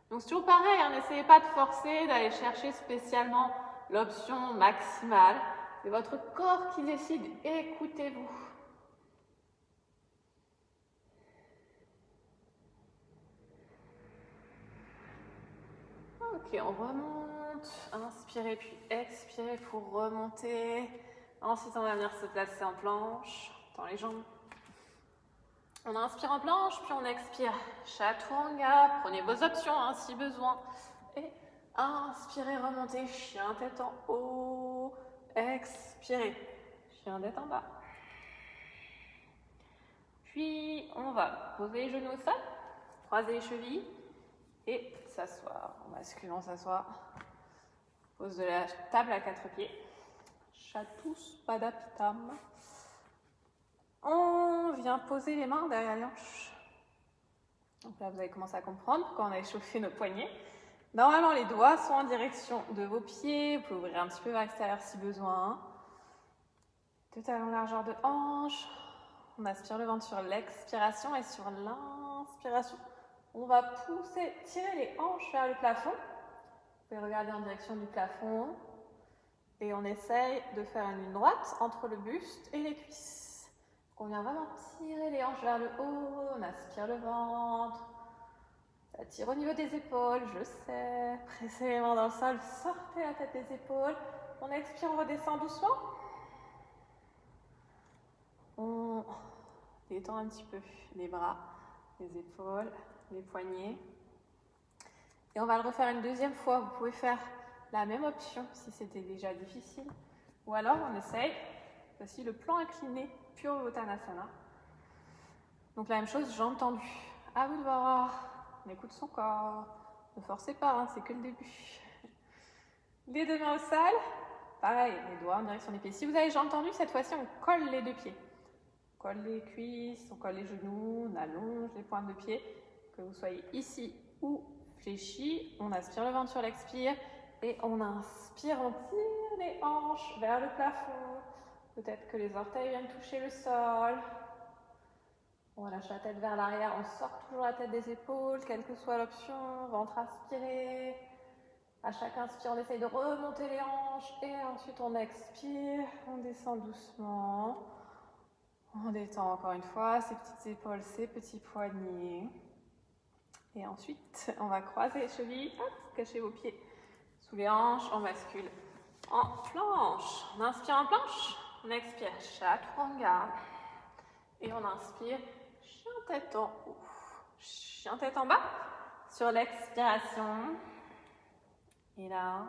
A: Donc c'est toujours pareil, n'essayez pas de forcer, d'aller chercher spécialement l'option maximale. C'est votre corps qui décide, écoutez-vous. Ok, on remonte, inspirez puis expirez pour remonter. Ensuite, on va venir se placer en planche, dans les jambes. On inspire en planche, puis on expire. Chaturanga, prenez vos options si besoin. Et inspirez, remontez, chien tête en haut. Expirez, chien tête en bas. Puis on va poser les genoux au sol, croiser les chevilles et s'asseoir. En basculant, s'asseoir. Pose de la table à 4 pieds. Chatuspadapittam. On vient poser les mains derrière les hanches. Donc là, vous allez commencer à comprendre pourquoi on a échauffé nos poignets. Normalement, les doigts sont en direction de vos pieds. Vous pouvez ouvrir un petit peu vers l'extérieur si besoin. Deux talons largeur de hanche. On aspire le ventre sur l'expiration et sur l'inspiration, on va pousser, tirer les hanches vers le plafond. Vous pouvez regarder en direction du plafond. Et on essaye de faire une ligne droite entre le buste et les cuisses. On vient vraiment tirer les hanches vers le haut, on aspire le ventre, ça tire au niveau des épaules, je sais, pressez les mains dans le sol, sortez la tête des épaules, on expire, on redescend doucement, on détend un petit peu les bras, les épaules, les poignets, et on va le refaire une deuxième fois. Vous pouvez faire la même option si c'était déjà difficile, ou alors on essaye, voici le plan incliné, Pure Uttanasana. Donc la même chose, jambes tendues. À vous de voir. On écoute son corps. Ne forcez pas, c'est que le début. Les deux mains au sol. Pareil, les doigts en direction des pieds. Si vous avez les jambes tendues, cette fois-ci, on colle les deux pieds. On colle les cuisses, on colle les genoux, on allonge les pointes de pied. Que vous soyez ici ou fléchi, on aspire le ventre sur l'expire et on inspire, on tire les hanches vers le plafond. Peut-être que les orteils viennent toucher le sol. On relâche la tête vers l'arrière, on sort toujours la tête des épaules, quelle que soit l'option. Ventre aspiré. À chaque inspire, on essaye de remonter les hanches et ensuite on expire, on descend doucement. On détend encore une fois ses petites épaules, ses petits poignets. Et ensuite, on va croiser les chevilles, hop, cachez vos pieds sous les hanches, on bascule en planche. On inspire en planche, on expire chaturanga. Et on inspire, chien tête en haut, chien tête en bas. Sur l'expiration. Et là,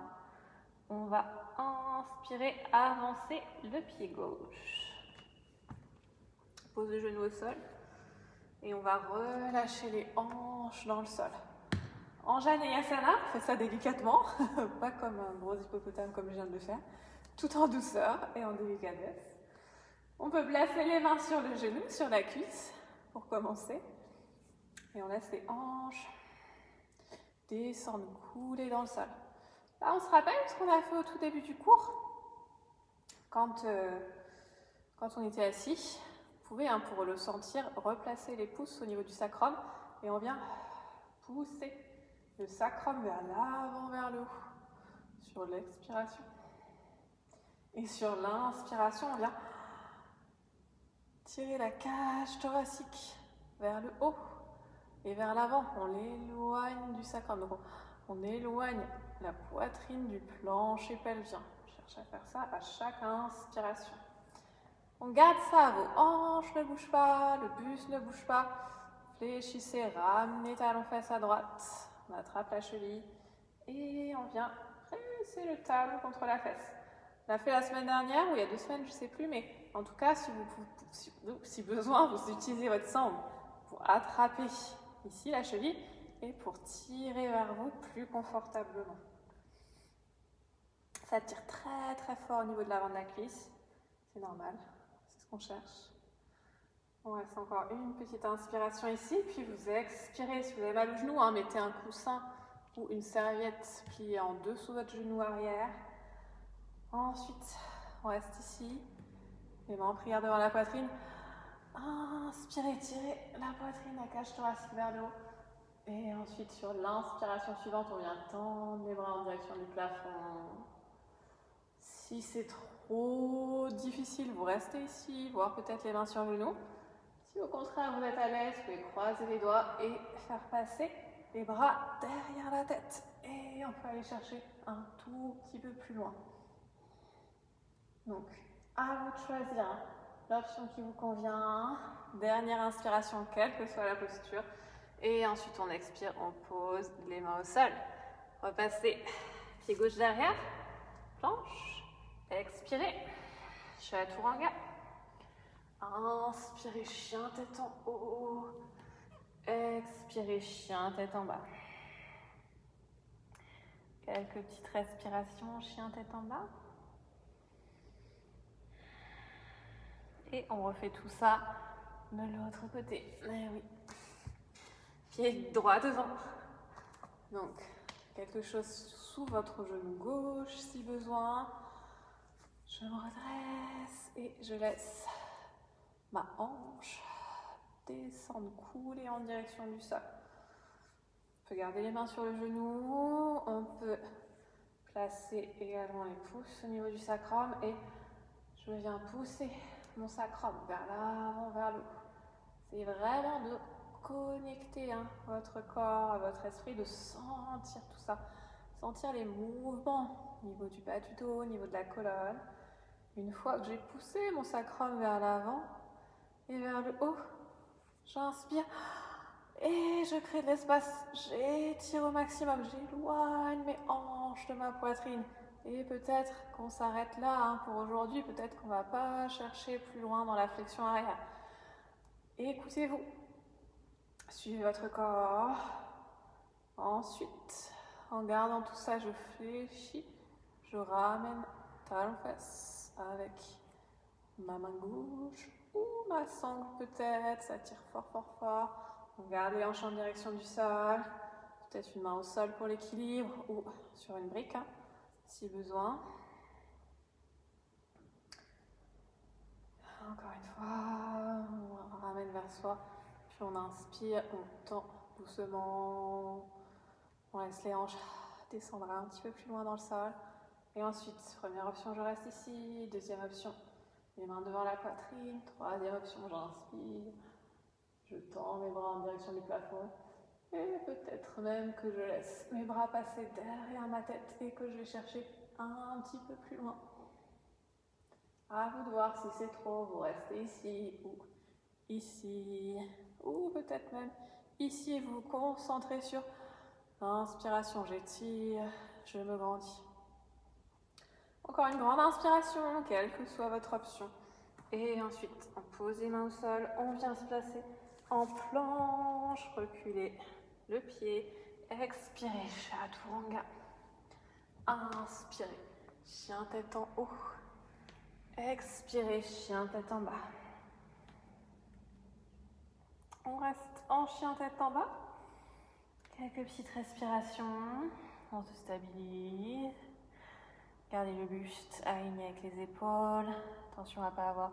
A: on va inspirer, avancer le pied gauche. Pose le genou au sol. Et on va relâcher les hanches dans le sol. Anjaneyasana, on fait ça délicatement, pas comme un gros hippopotame comme je viens de le faire, tout en douceur et en délicatesse. On peut placer les mains sur le genou, sur la cuisse, pour commencer. Et on laisse les hanches descendre, couler dans le sol. Là, on se rappelle ce qu'on a fait au tout début du cours. Quand on était assis, vous pouvez, pour le sentir, replacer les pouces au niveau du sacrum et on vient pousser le sacrum vers l'avant, vers le haut, sur l'expiration. Et sur l'inspiration, on vient tirer la cage thoracique vers le haut et vers l'avant. On l'éloigne du sacrum. Donc on éloigne la poitrine du plancher pelvien. On cherche à faire ça à chaque inspiration. On garde ça, vos hanches ne bougent pas, le buste ne bouge pas. Fléchissez, ramenez talon fesse à droite. On attrape la cheville et on vient presser le talon contre la fesse. On l'a fait la semaine dernière ou il y a 2 semaines, je ne sais plus, mais en tout cas, si besoin, vous utilisez votre sangle pour attraper ici la cheville et pour tirer vers vous plus confortablement. Ça tire très très fort au niveau de l'avant de la cuisse, c'est normal, c'est ce qu'on cherche. On reste encore une petite inspiration ici, puis vous expirez. Si vous avez mal au genou, mettez un coussin ou une serviette pliée en dessous de votre genou arrière. Ensuite, on reste ici, les mains en prière devant la poitrine. Inspirez, tirez la poitrine, la cage thoracique vers le haut. Et ensuite, sur l'inspiration suivante, on vient tendre les bras en direction du plafond. Si c'est trop difficile, vous restez ici, voire peut-être les mains sur le genou. Si au contraire vous êtes à l'aise, vous pouvez croiser les doigts et faire passer les bras derrière la tête. Et on peut aller chercher un tout petit peu plus loin. Donc, à vous de choisir l'option qui vous convient. Dernière inspiration, quelle que soit la posture. Et ensuite, on expire, on pose les mains au sol. Repassez pied gauche derrière, planche. Expirez, chaturanga. Inspirez, chien tête en haut. Expirez, chien tête en bas. Quelques petites respirations, chien tête en bas. Et on refait tout ça de l'autre côté. Eh oui. Pied droit devant. Donc, quelque chose sous votre genou gauche si besoin. Je me redresse et je laisse ma hanche descendre, couler en direction du sol. On peut garder les mains sur le genou. On peut placer également les pouces au niveau du sacrum et je viens pousser mon sacrum vers l'avant, vers le haut. C'est vraiment de connecter votre corps à votre esprit, de sentir tout ça, sentir les mouvements au niveau du bas du dos, au niveau de la colonne. Une fois que j'ai poussé mon sacrum vers l'avant et vers le haut, j'inspire et je crée de l'espace. J'étire au maximum, j'éloigne mes hanches de ma poitrine. Et peut-être qu'on s'arrête là pour aujourd'hui, peut-être qu'on ne va pas chercher plus loin dans la flexion arrière. Écoutez-vous, suivez votre corps. Ensuite, en gardant tout ça, je fléchis, je ramène talon fesse avec ma main gauche ou ma sangle peut-être, ça tire fort fort fort. On garde les hanches en direction du sol, peut-être une main au sol pour l'équilibre ou sur une brique hein, si besoin. Encore une fois, on ramène vers soi, puis on inspire, on tend doucement, on laisse les hanches descendre un petit peu plus loin dans le sol. Et ensuite, première option, je reste ici. Deuxième option, les mains devant la poitrine. Troisième option, j'inspire. Je tends mes bras en direction du plafond. Et peut-être même que je laisse mes bras passer derrière ma tête et que je vais chercher un petit peu plus loin. À vous de voir si c'est trop, vous restez ici ou ici. Ou peut-être même ici et vous vous concentrez sur l'inspiration. J'étire, je me grandis. Encore une grande inspiration, quelle que soit votre option. Et ensuite, on pose les mains au sol, on vient se placer en planche, reculer le pied, expirez, chaturanga. Inspirez, chien tête en haut. Expirez, chien tête en bas. On reste en chien tête en bas. Quelques petites respirations, on se stabilise. Gardez le buste aligné avec les épaules. Attention à ne pas avoir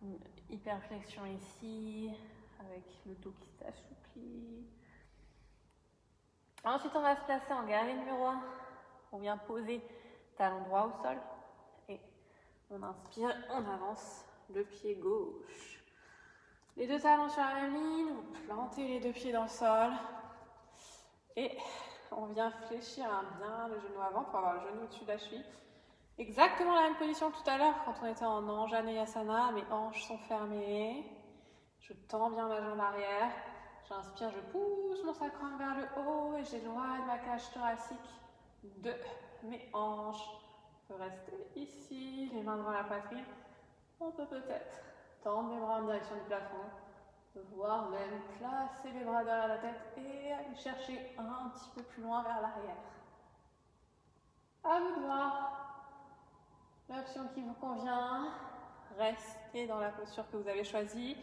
A: une hyperflexion ici, avec le dos qui s'assouplit. Ensuite, on va se placer en guerrier numéro 1. On vient poser talon droit au sol. Et on inspire, on avance le pied gauche. Les deux talons sur la même ligne, vous plantez les deux pieds dans le sol. Et on vient fléchir bien le genou avant pour avoir le genou au-dessus de la cheville. Exactement la même position que tout à l'heure quand on était en Anjaneyasana. Mes hanches sont fermées. Je tends bien ma jambe arrière. J'inspire, je pousse mon sacrum vers le haut et j'éloigne ma cage thoracique de mes hanches. On peut rester ici, les mains devant la poitrine. On peut peut-être tendre les bras en direction du plafond. Voire même placer les bras derrière la tête et aller chercher un petit peu plus loin vers l'arrière. À vous de voir l'option qui vous convient. Restez dans la posture que vous avez choisie.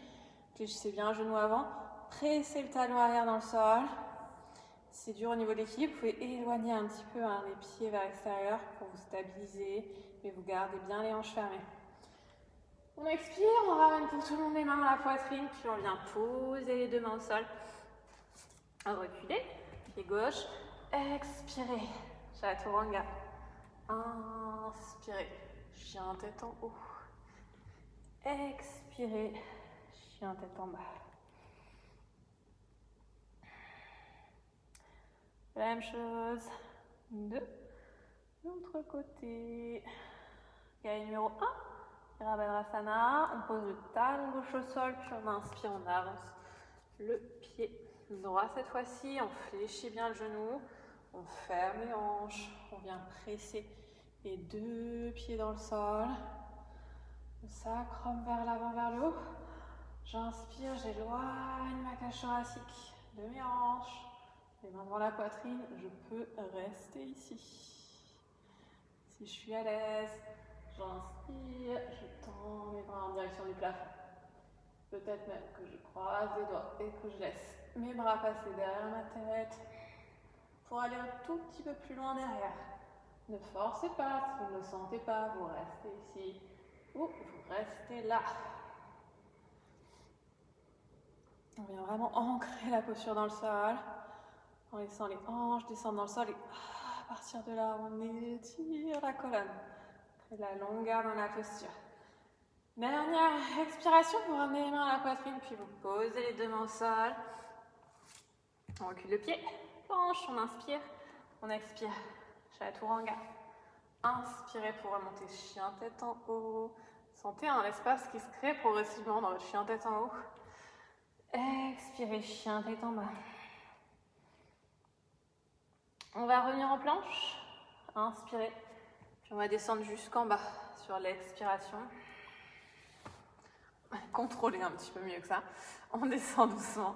A: Fléchissez bien un genou avant. Pressez le talon arrière dans le sol. Si c'est dur au niveau de l'équilibre, vous pouvez éloigner un petit peu les pieds vers l'extérieur pour vous stabiliser, mais vous gardez bien les hanches fermées. On expire, on ramène pour tout le monde les mains à la poitrine, puis on vient poser les deux mains au sol. Reculez, pied gauche, expirez, chaturanga. Inspirez, chien tête en haut. Expirez, chien tête en bas. Même chose de l'autre côté. Guerrier numéro 1. Virabhadrasana, on pose le talon gauche au sol, puis on inspire, on avance le pied droit cette fois-ci, on fléchit bien le genou, on ferme les hanches, on vient presser les deux pieds dans le sol, le sacrum vers l'avant, vers le haut. J'inspire, j'éloigne ma cage thoracique de mes hanches, les mains devant la poitrine, je peux rester ici. Si je suis à l'aise, j'inspire, je tends mes bras en direction du plafond. Peut-être même que je croise les doigts et que je laisse mes bras passer derrière ma tête pour aller un tout petit peu plus loin derrière. Ne forcez pas, si vous ne le sentez pas, vous restez ici ou vous restez là. On vient vraiment ancrer la posture dans le sol en laissant les hanches descendre dans le sol et à partir de là, on étire la colonne. La longueur dans la posture. Dernière expiration, vous ramenez les mains à la poitrine, puis vous posez les deux mains au sol. On recule le pied, planche, on inspire, on expire. Chaturanga. Inspirez pour remonter chien tête en haut. Sentez l'espace qui se crée progressivement dans votre chien tête en haut. Expirez, chien tête en bas. On va revenir en planche. Inspirez. On va descendre jusqu'en bas sur l'expiration. Contrôlez un petit peu mieux que ça. On descend doucement.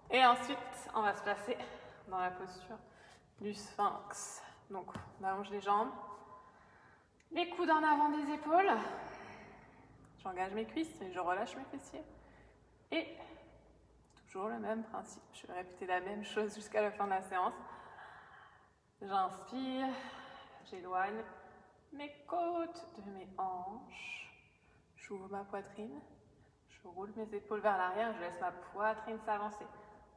A: Et ensuite, on va se placer dans la posture du sphinx. Donc, on allonge les jambes. Les coudes en avant des épaules. J'engage mes cuisses et je relâche mes fessiers. Et toujours le même principe. Je vais répéter la même chose jusqu'à la fin de la séance. J'inspire, j'éloigne mes côtes de mes hanches. J'ouvre ma poitrine. Je roule mes épaules vers l'arrière. Je laisse ma poitrine s'avancer.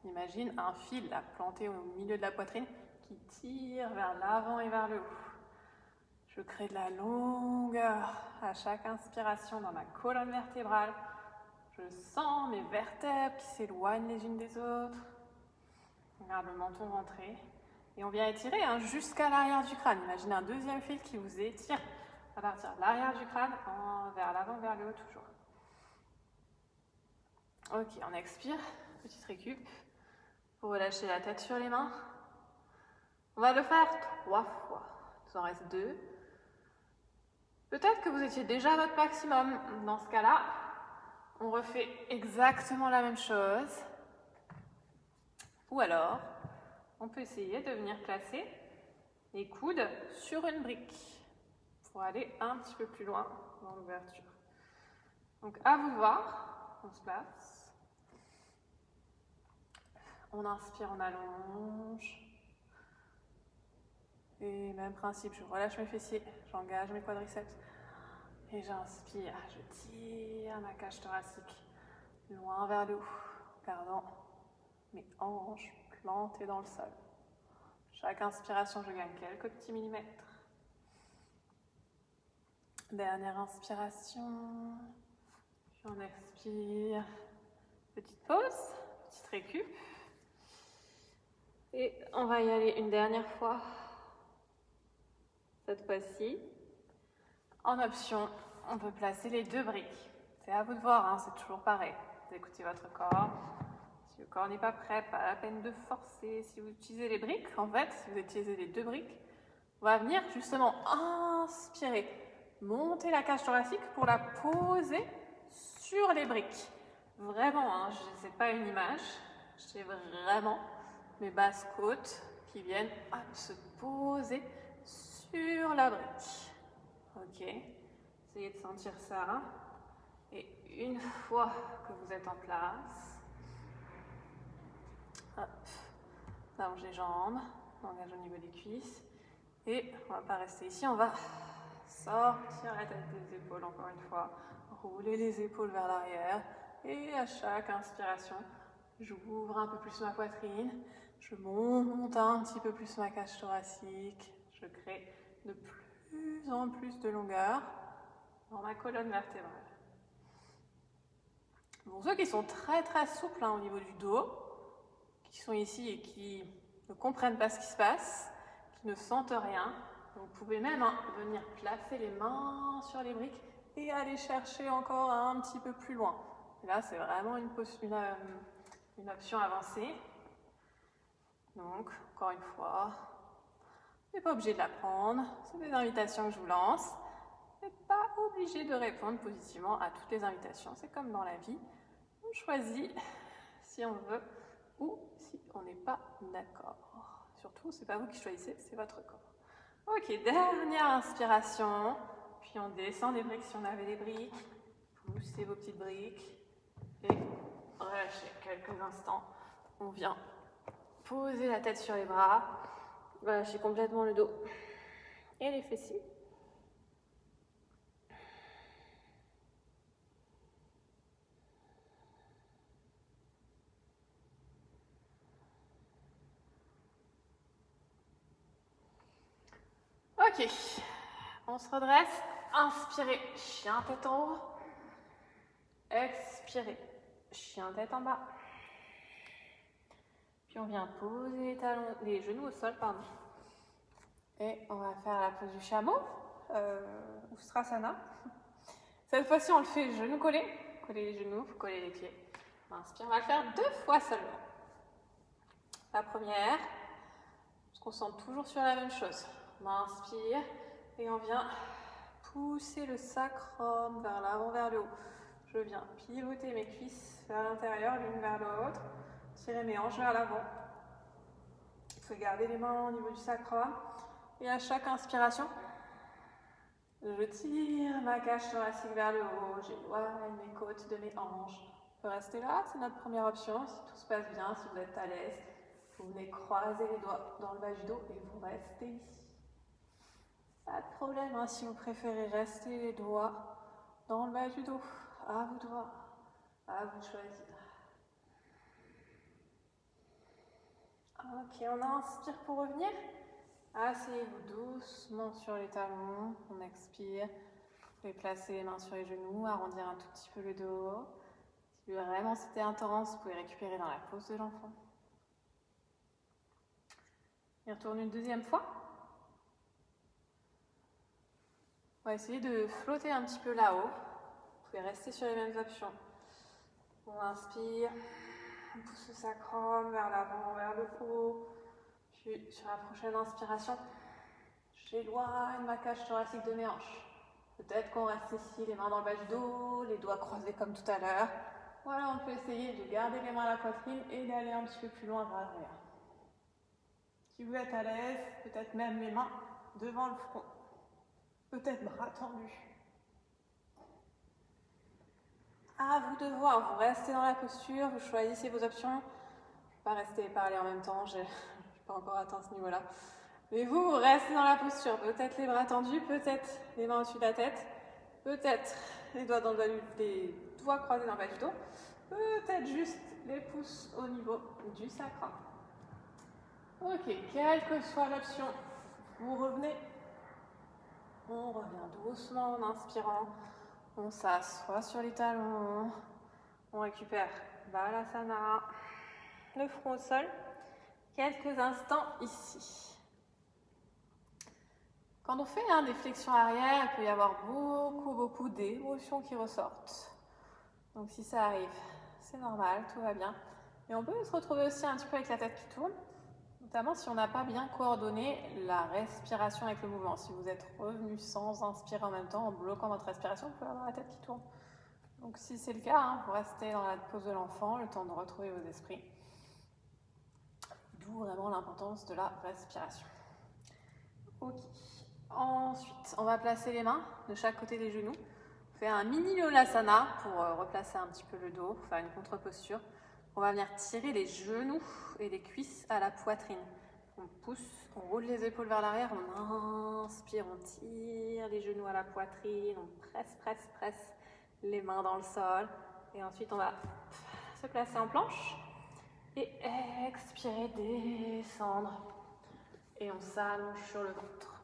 A: Imagine un fil là, planté au milieu de la poitrine qui tire vers l'avant et vers le haut. Je crée de la longueur à chaque inspiration dans ma colonne vertébrale. Je sens mes vertèbres qui s'éloignent les unes des autres. Regarde le menton rentré. Et on vient étirer jusqu'à l'arrière du crâne. Imaginez un deuxième fil qui vous étire à partir de l'arrière du crâne vers l'avant, vers le haut toujours. Ok, on expire. Petite récup. Pour relâcher la tête sur les mains. On va le faire 3 fois. Il nous en reste 2. Peut-être que vous étiez déjà à votre maximum. Dans ce cas-là, on refait exactement la même chose. Ou alors, on peut essayer de venir placer les coudes sur une brique pour aller un petit peu plus loin dans l'ouverture. Donc, à vous de voir. On se place. On inspire, on allonge. Et même principe, je relâche mes fessiers, j'engage mes quadriceps. Et j'inspire, je tire ma cage thoracique loin vers le haut, gardant mes hanches plantées dans le sol. Chaque inspiration, je gagne quelques petits millimètres. Dernière inspiration, puis on expire. Petite pause, petite récup. Et on va y aller une dernière fois. Cette fois-ci, en option, on peut placer les 2 briques. C'est à vous de voir, c'est toujours pareil. Vous écoutez votre corps. Si le corps n'est pas prêt, pas la peine de forcer. Si vous utilisez les briques, en fait, si vous utilisez les 2 briques, on va venir justement inspirer, monter la cage thoracique pour la poser sur les briques. Vraiment, ce n'est pas une image, j'ai vraiment mes basses côtes qui viennent se poser sur la brique. Ok, essayez de sentir ça. Et une fois que vous êtes en place, allonge les jambes, engage au niveau des cuisses. Et on ne va pas rester ici, on va sortir la tête des épaules encore une fois, rouler les épaules vers l'arrière. Et à chaque inspiration, j'ouvre un peu plus ma poitrine, je monte un petit peu plus ma cage thoracique, je crée de plus en plus de longueur dans ma colonne vertébrale. Pour ceux qui sont très très souples au niveau du dos, qui sont ici et qui ne comprennent pas ce qui se passe, qui ne sentent rien, vous pouvez même venir placer les mains sur les briques et aller chercher encore un petit peu plus loin. Et là, c'est vraiment une option avancée. Donc, encore une fois, vous n'êtes pas obligé de la prendre. C'est des invitations que je vous lance. Vous n'êtes pas obligé de répondre positivement à toutes les invitations. C'est comme dans la vie. On choisit si on veut ou si on n'est pas d'accord. Surtout, ce n'est pas vous qui choisissez, c'est votre corps. Ok, dernière inspiration. Puis on descend des briques si on avait des briques. Poussez vos petites briques. Et relâchez quelques instants. On vient poser la tête sur les bras. Relâchez complètement le dos et les fessiers. Ok, on se redresse. Inspirez, chien tête en haut. Expirez, chien tête en bas. Puis on vient poser les genoux au sol, pardon. Et on va faire la pose du chameau, ou Strasana. Cette fois-ci, on le fait genoux collés. Collez les genoux, vous collez les pieds. On inspire, on va le faire 2 fois seulement. La première, on se concentre toujours sur la même chose. On inspire et on vient pousser le sacrum vers l'avant, vers le haut. Je viens pivoter mes cuisses vers l'intérieur, l'une vers l'autre. Tirer mes hanches vers l'avant. Vous pouvez garder les mains au niveau du sacrum. Et à chaque inspiration, Je tire ma cage thoracique vers le haut, j'éloigne mes côtes de mes hanches. On peut rester là, c'est notre première option. Si tout se passe bien, si vous êtes à l'aise, vous venez croiser les doigts dans le bas du dos et vous restez ici. Pas de problème, hein, si vous préférez rester les doigts dans le bas du dos. À vous de voir, à vous de choisir. Ok, on inspire pour revenir. Asseyez-vous doucement sur les talons, on expire. Vous pouvez placer les mains sur les genoux, arrondir un tout petit peu le dos. Si vraiment c'était intense, vous pouvez récupérer dans la pose de l'enfant. Et retourne une deuxième fois. On va essayer de flotter un petit peu là-haut. Vous pouvez rester sur les mêmes options. On inspire, on pousse le sacrum vers l'avant, vers le haut. Puis sur la prochaine inspiration, j'éloigne ma cage thoracique de mes hanches. Peut-être qu'on reste ici, les mains dans le bas du dos, les doigts croisés comme tout à l'heure. Voilà, on peut essayer de garder les mains à la poitrine et d'aller un petit peu plus loin vers l'arrière. Si vous êtes à l'aise, peut-être même les mains devant le front. Peut-être bras tendus. À vous de voir, vous restez dans la posture, vous choisissez vos options. Je ne vais pas rester et parler en même temps, je n'ai pas encore atteint ce niveau-là. Mais vous restez dans la posture, peut-être les bras tendus, peut-être les mains au-dessus de la tête, peut-être les doigts croisés dans le bas du dos, peut-être juste les pouces au niveau du sacrum. Ok, quelle que soit l'option, vous revenez. On revient doucement en inspirant. On s'assoit sur les talons. On récupère Balasana, le front au sol. Quelques instants ici. Quand on fait des flexions arrière, il peut y avoir beaucoup d'émotions qui ressortent. Donc si ça arrive, c'est normal, tout va bien. Et on peut se retrouver aussi un petit peu avec la tête qui tourne. Notamment si on n'a pas bien coordonné la respiration avec le mouvement. Si vous êtes revenu sans inspirer en même temps, en bloquant votre respiration, vous pouvez avoir la tête qui tourne. Donc si c'est le cas, vous restez dans la pose de l'enfant, le temps de retrouver vos esprits. D'où vraiment l'importance de la respiration. Ok. Ensuite, on va placer les mains de chaque côté des genoux. On fait un mini yolasana pour replacer un petit peu le dos, pour faire une contre-posture. On va venir tirer les genoux et les cuisses à la poitrine. On pousse, on roule les épaules vers l'arrière, on inspire, on tire les genoux à la poitrine, on presse les mains dans le sol. Et ensuite, on va se placer en planche et expirer, descendre. Et on s'allonge sur le ventre.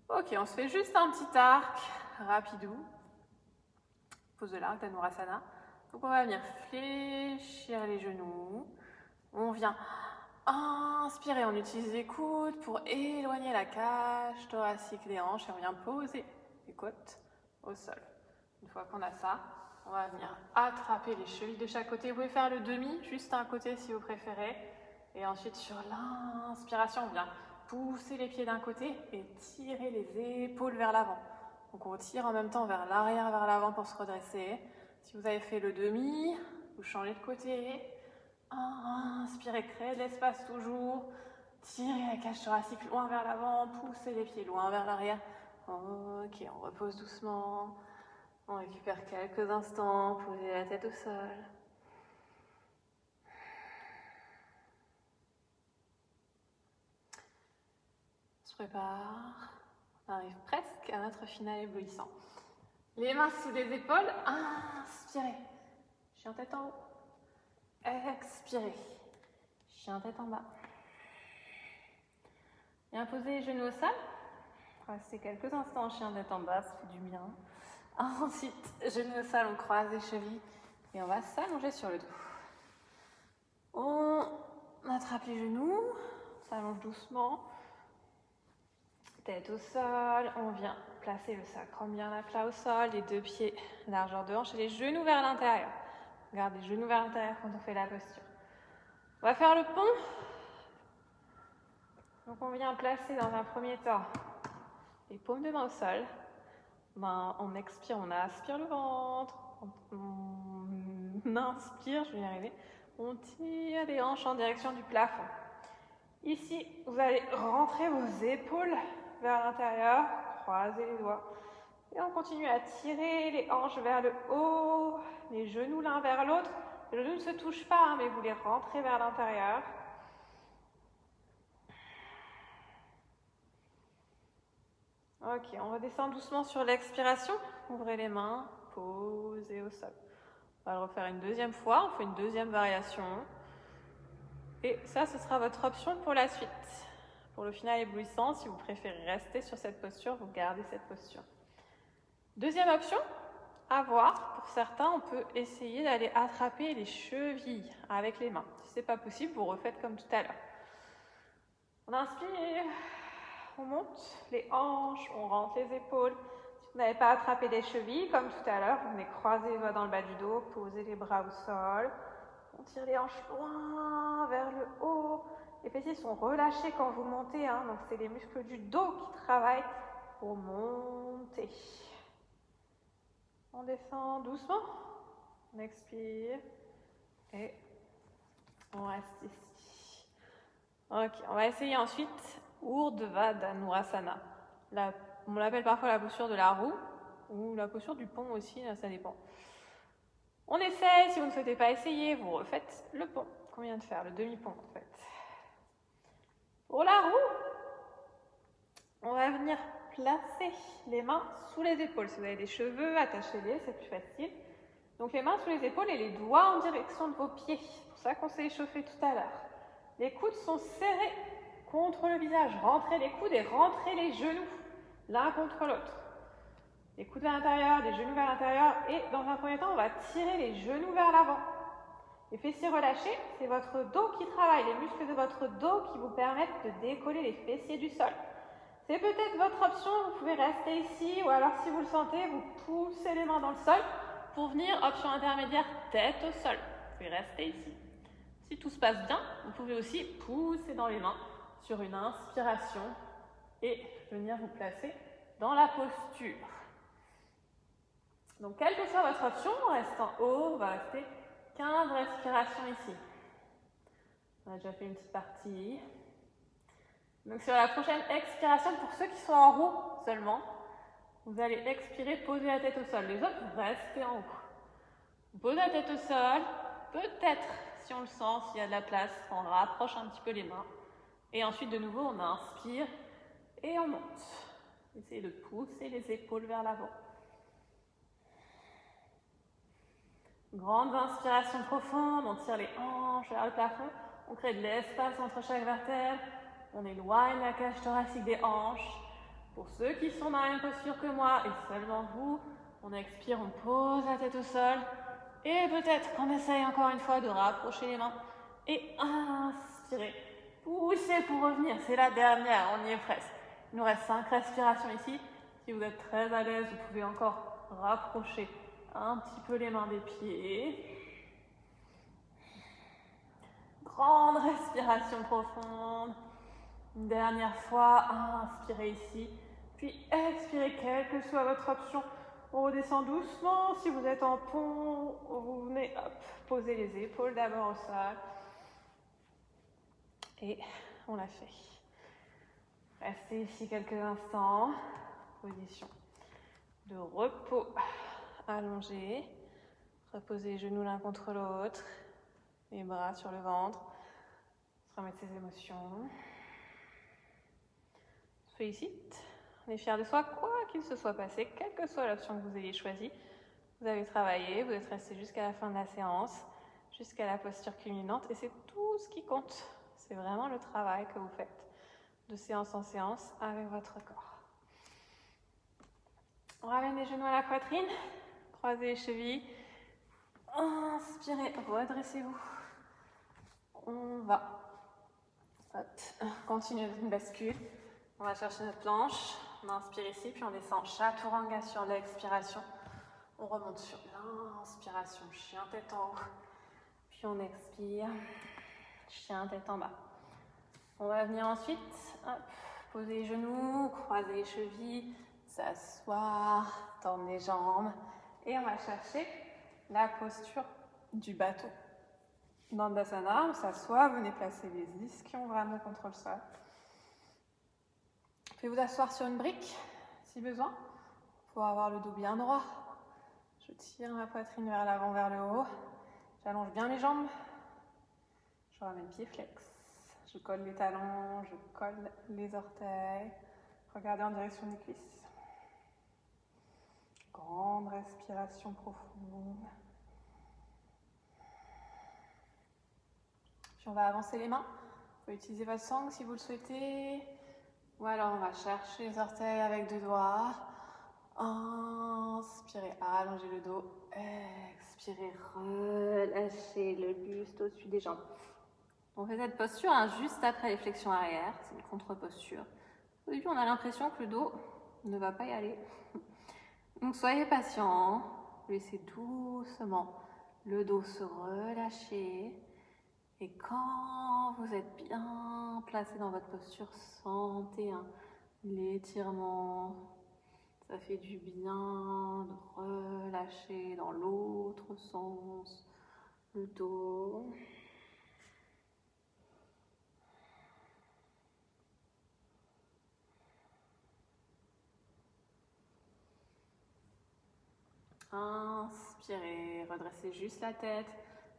A: Ok, on se fait juste un petit arc rapidou. Pose de l'arc, Dhanurasana. Donc on va venir fléchir les genoux. On vient inspirer, on utilise les coudes pour éloigner la cage thoracique des hanches et on vient poser les côtes au sol. Une fois qu'on a ça, on va venir attraper les chevilles de chaque côté. Vous pouvez faire le demi, juste un côté si vous préférez. Et ensuite sur l'inspiration, on vient pousser les pieds d'un côté et tirer les épaules vers l'avant. Donc on tire en même temps vers l'arrière, vers l'avant pour se redresser. Si vous avez fait le demi, vous changez de côté. Inspirez, créez de l'espace toujours. Tirez la cage thoracique loin vers l'avant, poussez les pieds loin vers l'arrière. Ok, on repose doucement. On récupère quelques instants, posez la tête au sol. On se prépare. On arrive presque à notre finale éblouissant. Les mains sous les épaules, inspirez. Chien tête en haut. Expirez. Chien tête en bas. Bien poser les genoux au sol. Restez quelques instants en chien tête en bas, ça fait du bien. Ensuite, genoux au sol, on croise les chevilles et on va s'allonger sur le dos. On attrape les genoux, on s'allonge doucement. Tête au sol, on vient placer le sacrum bien à plat au sol, les deux pieds largeur de hanche et les genoux vers l'intérieur. Gardez les genoux vers l'intérieur quand on fait la posture. On va faire le pont. Donc on vient placer dans un premier temps les paumes de main au sol. On expire, on aspire le ventre. On inspire, je vais y arriver. On tire les hanches en direction du plafond. Ici, vous allez rentrer vos épaules vers l'intérieur, croisez les doigts. Et on continue à tirer les hanches vers le haut, les genoux l'un vers l'autre. Les genoux ne se touchent pas, hein, mais vous les rentrez vers l'intérieur. Ok, on redescend doucement sur l'expiration. Ouvrez les mains, posez au sol. On va le refaire une deuxième fois, on fait une deuxième variation. Et ça, ce sera votre option pour la suite. Pour le final éblouissant, si vous préférez rester sur cette posture, vous gardez cette posture. Deuxième option, à voir. Pour certains, on peut essayer d'aller attraper les chevilles avec les mains. Si ce n'est pas possible, vous refaites comme tout à l'heure. On inspire, on monte les hanches, on rentre les épaules. Si vous n'avez pas attrapé les chevilles, comme tout à l'heure, vous venez croiser les doigts dans le bas du dos, posez les bras au sol. On tire les hanches loin vers le haut. Les fessiers sont relâchés quand vous montez, hein, donc c'est les muscles du dos qui travaillent pour monter. On descend doucement, on expire et on reste ici. Ok, on va essayer ensuite Urdhva Dhanurasana. On l'appelle parfois la posture de la roue ou la posture du pont aussi, là, ça dépend. On essaie, si vous ne souhaitez pas essayer, vous refaites le pont qu'on vient de faire, le demi-pont en fait. Pour la roue, on va venir placer les mains sous les épaules. Si vous avez des cheveux, attachez-les, c'est plus facile. Donc les mains sous les épaules et les doigts en direction de vos pieds. C'est pour ça qu'on s'est échauffé tout à l'heure. Les coudes sont serrés contre le visage. Rentrez les coudes et rentrez les genoux l'un contre l'autre. Les coudes vers l'intérieur, les genoux vers l'intérieur et dans un premier temps, on va tirer les genoux vers l'avant. Les fessiers relâchés, c'est votre dos qui travaille, les muscles de votre dos qui vous permettent de décoller les fessiers du sol. C'est peut-être votre option, vous pouvez rester ici ou alors si vous le sentez, vous poussez les mains dans le sol pour venir, option intermédiaire, tête au sol. Vous pouvez rester ici. Si tout se passe bien, vous pouvez aussi pousser dans les mains sur une inspiration et venir vous placer dans la posture. Donc, quelle que soit votre option, on reste en haut, on va rester 15 respirations ici. On a déjà fait une petite partie. Donc, sur la prochaine expiration, pour ceux qui sont en roue seulement, vous allez expirer, poser la tête au sol. Les autres, vous restez en haut. Vous posez la tête au sol, peut-être, si on le sent, s'il y a de la place, on rapproche un petit peu les mains. Et ensuite, de nouveau, on inspire et on monte. Essayez de pousser les épaules vers l'avant. Grande inspiration profonde, on tire les hanches vers le plafond, on crée de l'espace entre chaque vertèbre, on éloigne la cage thoracique des hanches. Pour ceux qui sont dans la même posture que moi et seulement vous, on expire, on pose la tête au sol et peut-être qu'on essaye encore une fois de rapprocher les mains et inspirer. Poussez pour revenir, c'est la dernière, on y est presque. Il nous reste 5 respirations ici. Si vous êtes très à l'aise, vous pouvez encore rapprocher un petit peu les mains des pieds. Grande respiration profonde. Une dernière fois, inspirez ici. Puis expirez, quelle que soit votre option. On redescend doucement. Si vous êtes en pont, vous venez poser les épaules d'abord au sol. Et on l'a fait. Restez ici quelques instants. Position de repos. Allongé, reposez les genoux l'un contre l'autre, les bras sur le ventre, se remettre ses émotions. On se félicite, on est fiers de soi, quoi qu'il se soit passé, quelle que soit l'option que vous ayez choisie. Vous avez travaillé, vous êtes resté jusqu'à la fin de la séance, jusqu'à la posture culminante et c'est tout ce qui compte. C'est vraiment le travail que vous faites de séance en séance avec votre corps. On ramène les genoux à la poitrine. Croisez les chevilles, inspirez, redressez-vous. On va continuer notre bascule. On va chercher notre planche, on inspire ici, puis on descend chaturanga sur l'expiration. On remonte sur l'inspiration, chien tête en haut. Puis on expire, chien tête en bas. On va venir ensuite, poser les genoux, croiser les chevilles, s'asseoir, tendre les jambes. Et on va chercher la posture du bateau. Dandasana, on s'assoit, venez placer les ischions vraiment contre le sol. Vous pouvez vous asseoir sur une brique, si besoin. pour avoir le dos bien droit. Je tire ma poitrine vers l'avant, vers le haut. J'allonge bien les jambes. Je ramène pied flex. Je colle les talons, je colle les orteils. Regardez en direction des cuisses. Grande respiration profonde. Puis on va avancer les mains. Vous pouvez utiliser votre sangle si vous le souhaitez. Ou alors on va chercher les orteils avec deux doigts. Inspirez, allongez le dos. Expirez, relâchez le buste au-dessus des jambes. On fait cette posture juste après les flexions arrière. C'est une contre-posture. Au début, on a l'impression que le dos ne va pas y aller. Donc soyez patient. Laissez doucement le dos se relâcher. Et quand vous êtes bien placé dans votre posture, sentez l'étirement. Ça fait du bien de relâcher dans l'autre sens le dos. Inspirez, redressez juste la tête.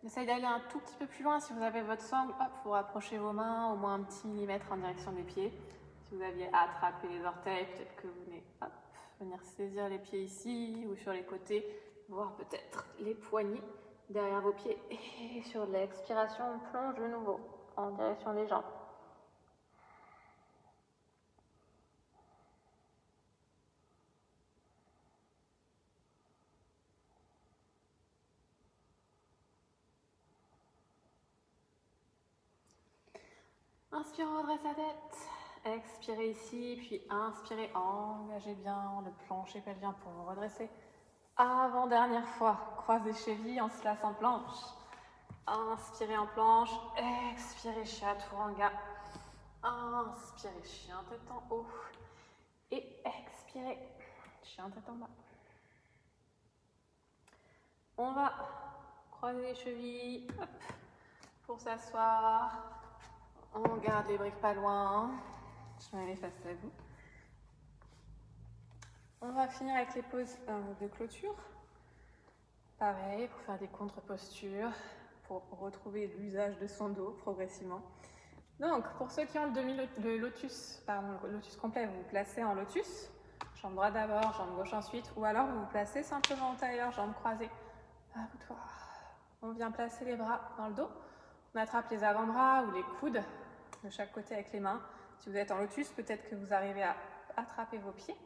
A: Essayez d'aller un tout petit peu plus loin. Si vous avez votre sangle, hop, vous rapprochez vos mains au moins un petit millimètre en direction des pieds. Si vous aviez attrapé les orteils, peut-être que vous venez venir saisir les pieds ici ou sur les côtés, voire peut-être les poignets derrière vos pieds. Et sur l'expiration, on plonge de nouveau en direction des jambes. Inspirez, redressez la tête. Expirez ici, puis inspirez, engagez bien le plancher pelvien pour vous redresser. Avant-dernière fois, croise les chevilles, on se laisse en planche. Inspirez en planche, expirez chaturanga. Inspirez chien tête en haut. Et expirez chien tête en bas. On va croiser les chevilles pour s'asseoir. On garde les briques pas loin. Je mets les face à vous. On va finir avec les poses de clôture. Pareil, pour faire des contre-postures, pour retrouver l'usage de son dos progressivement. Donc, pour ceux qui ont le lotus complet, vous vous placez en lotus. Jambe droite d'abord, jambe gauche ensuite. Ou alors, vous vous placez simplement en tailleur, jambes croisées. On vient placer les bras dans le dos. On attrape les avant-bras ou les coudes de chaque côté avec les mains. Si vous êtes en lotus, peut-être que vous arrivez à attraper vos pieds.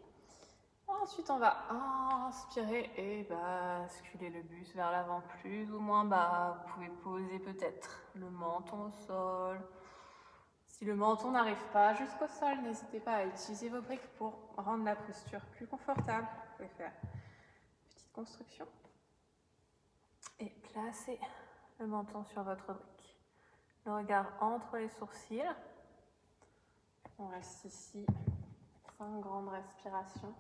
A: Ensuite, on va inspirer et basculer le buste vers l'avant plus ou moins bas. Vous pouvez poser peut-être le menton au sol. Si le menton n'arrive pas jusqu'au sol, n'hésitez pas à utiliser vos briques pour rendre la posture plus confortable. Vous pouvez faire une petite construction. Et placez le menton sur votre brique. Le regard entre les sourcils. On reste ici. 5 grandes respirations.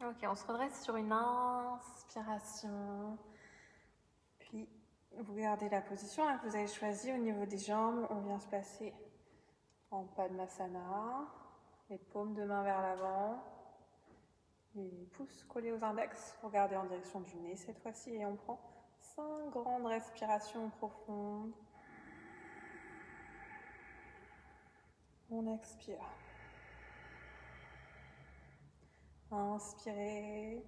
A: Ok, on se redresse sur une inspiration. Puis, vous gardez la position que vous avez choisie au niveau des jambes. On vient se placer en Padmasana. Les paumes de main vers l'avant. Les pouces collés aux index. Vous regardez en direction du nez cette fois-ci. Et on prend 5 grandes respirations profondes. On expire. Inspirez.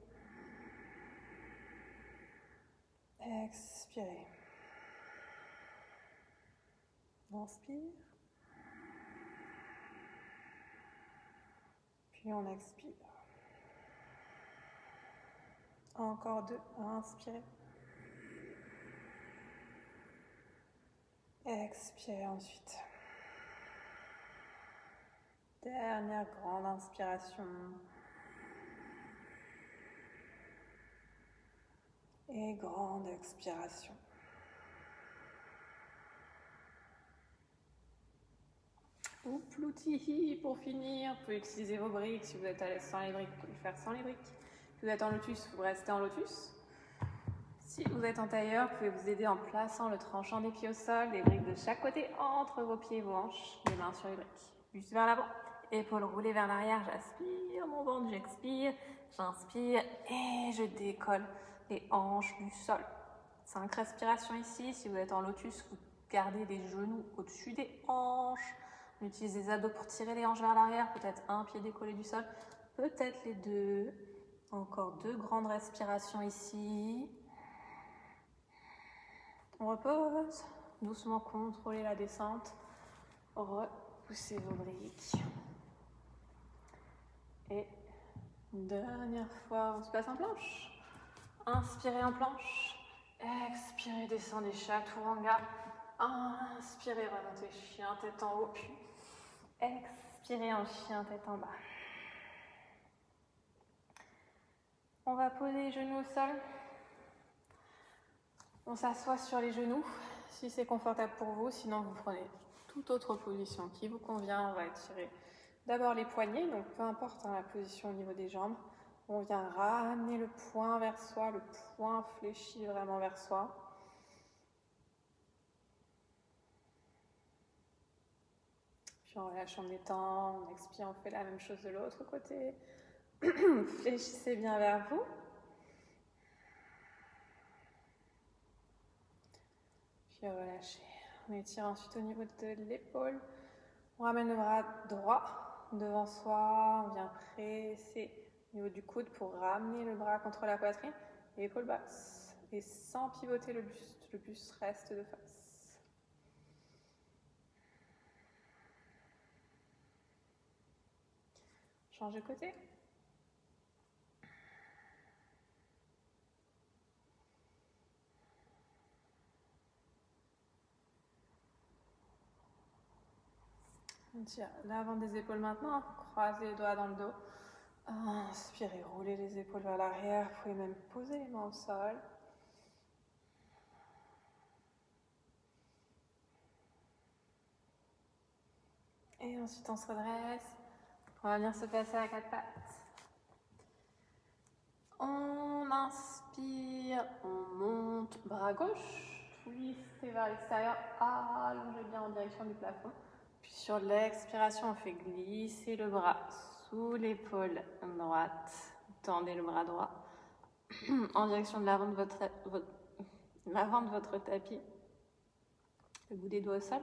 A: Expirez. Inspire. Puis on expire. Encore 2. Inspirez. Expirez ensuite. Dernière grande inspiration. Et grande expiration. Ouplouti, pour finir, vous pouvez utiliser vos briques. Si vous êtes à l'aise sans les briques, vous pouvez le faire sans les briques. Si vous êtes en lotus, vous restez en lotus. Si vous êtes en tailleur, vous pouvez vous aider en plaçant le tranchant des pieds au sol, les briques de chaque côté entre vos pieds et vos hanches, les mains sur les briques. Juste vers l'avant, épaules roulées vers l'arrière, j'aspire mon ventre, j'expire, j'inspire et je décolle les hanches du sol. 5 respirations ici. Si vous êtes en lotus, vous gardez les genoux au-dessus des hanches. On utilise les abdos pour tirer les hanches vers l'arrière, peut-être un pied décollé du sol, peut-être les deux. Encore 2 grandes respirations ici. On repose, doucement contrôlez la descente, repoussez vos briques. Et une dernière fois, on se place en planche. Inspirez en planche, expirez, descendez chaturanga. Inspirez, remontez chien, tête en haut, puis expirez en chien, tête en bas. On va poser les genoux au sol. On s'assoit sur les genoux, si c'est confortable pour vous, sinon vous prenez toute autre position qui vous convient. On va étirer d'abord les poignets, donc peu importe la position au niveau des jambes. On vient ramener le poing vers soi, le poing fléchi vraiment vers soi. Puis en relâchant, on détend, on expire, on fait la même chose de l'autre côté. Fléchissez bien vers vous. Puis relâchez. On étire ensuite au niveau de l'épaule. On ramène le bras droit devant soi. On vient presser au niveau du coude pour ramener le bras contre la poitrine. Épaule basse. Et sans pivoter le buste. Le buste reste de face. Change de côté. On tire l'avant des épaules maintenant, croisez les doigts dans le dos. Inspirez, roulez les épaules vers l'arrière. Vous pouvez même poser les mains au sol. Et ensuite on se redresse. On va venir se placer à 4 pattes. On inspire, on monte, bras gauche, twistez vers l'extérieur, allongez bien en direction du plafond. Puis sur l'expiration, on fait glisser le bras sous l'épaule droite. Tendez le bras droit en direction de l'avant de votre tapis. Le bout des doigts au sol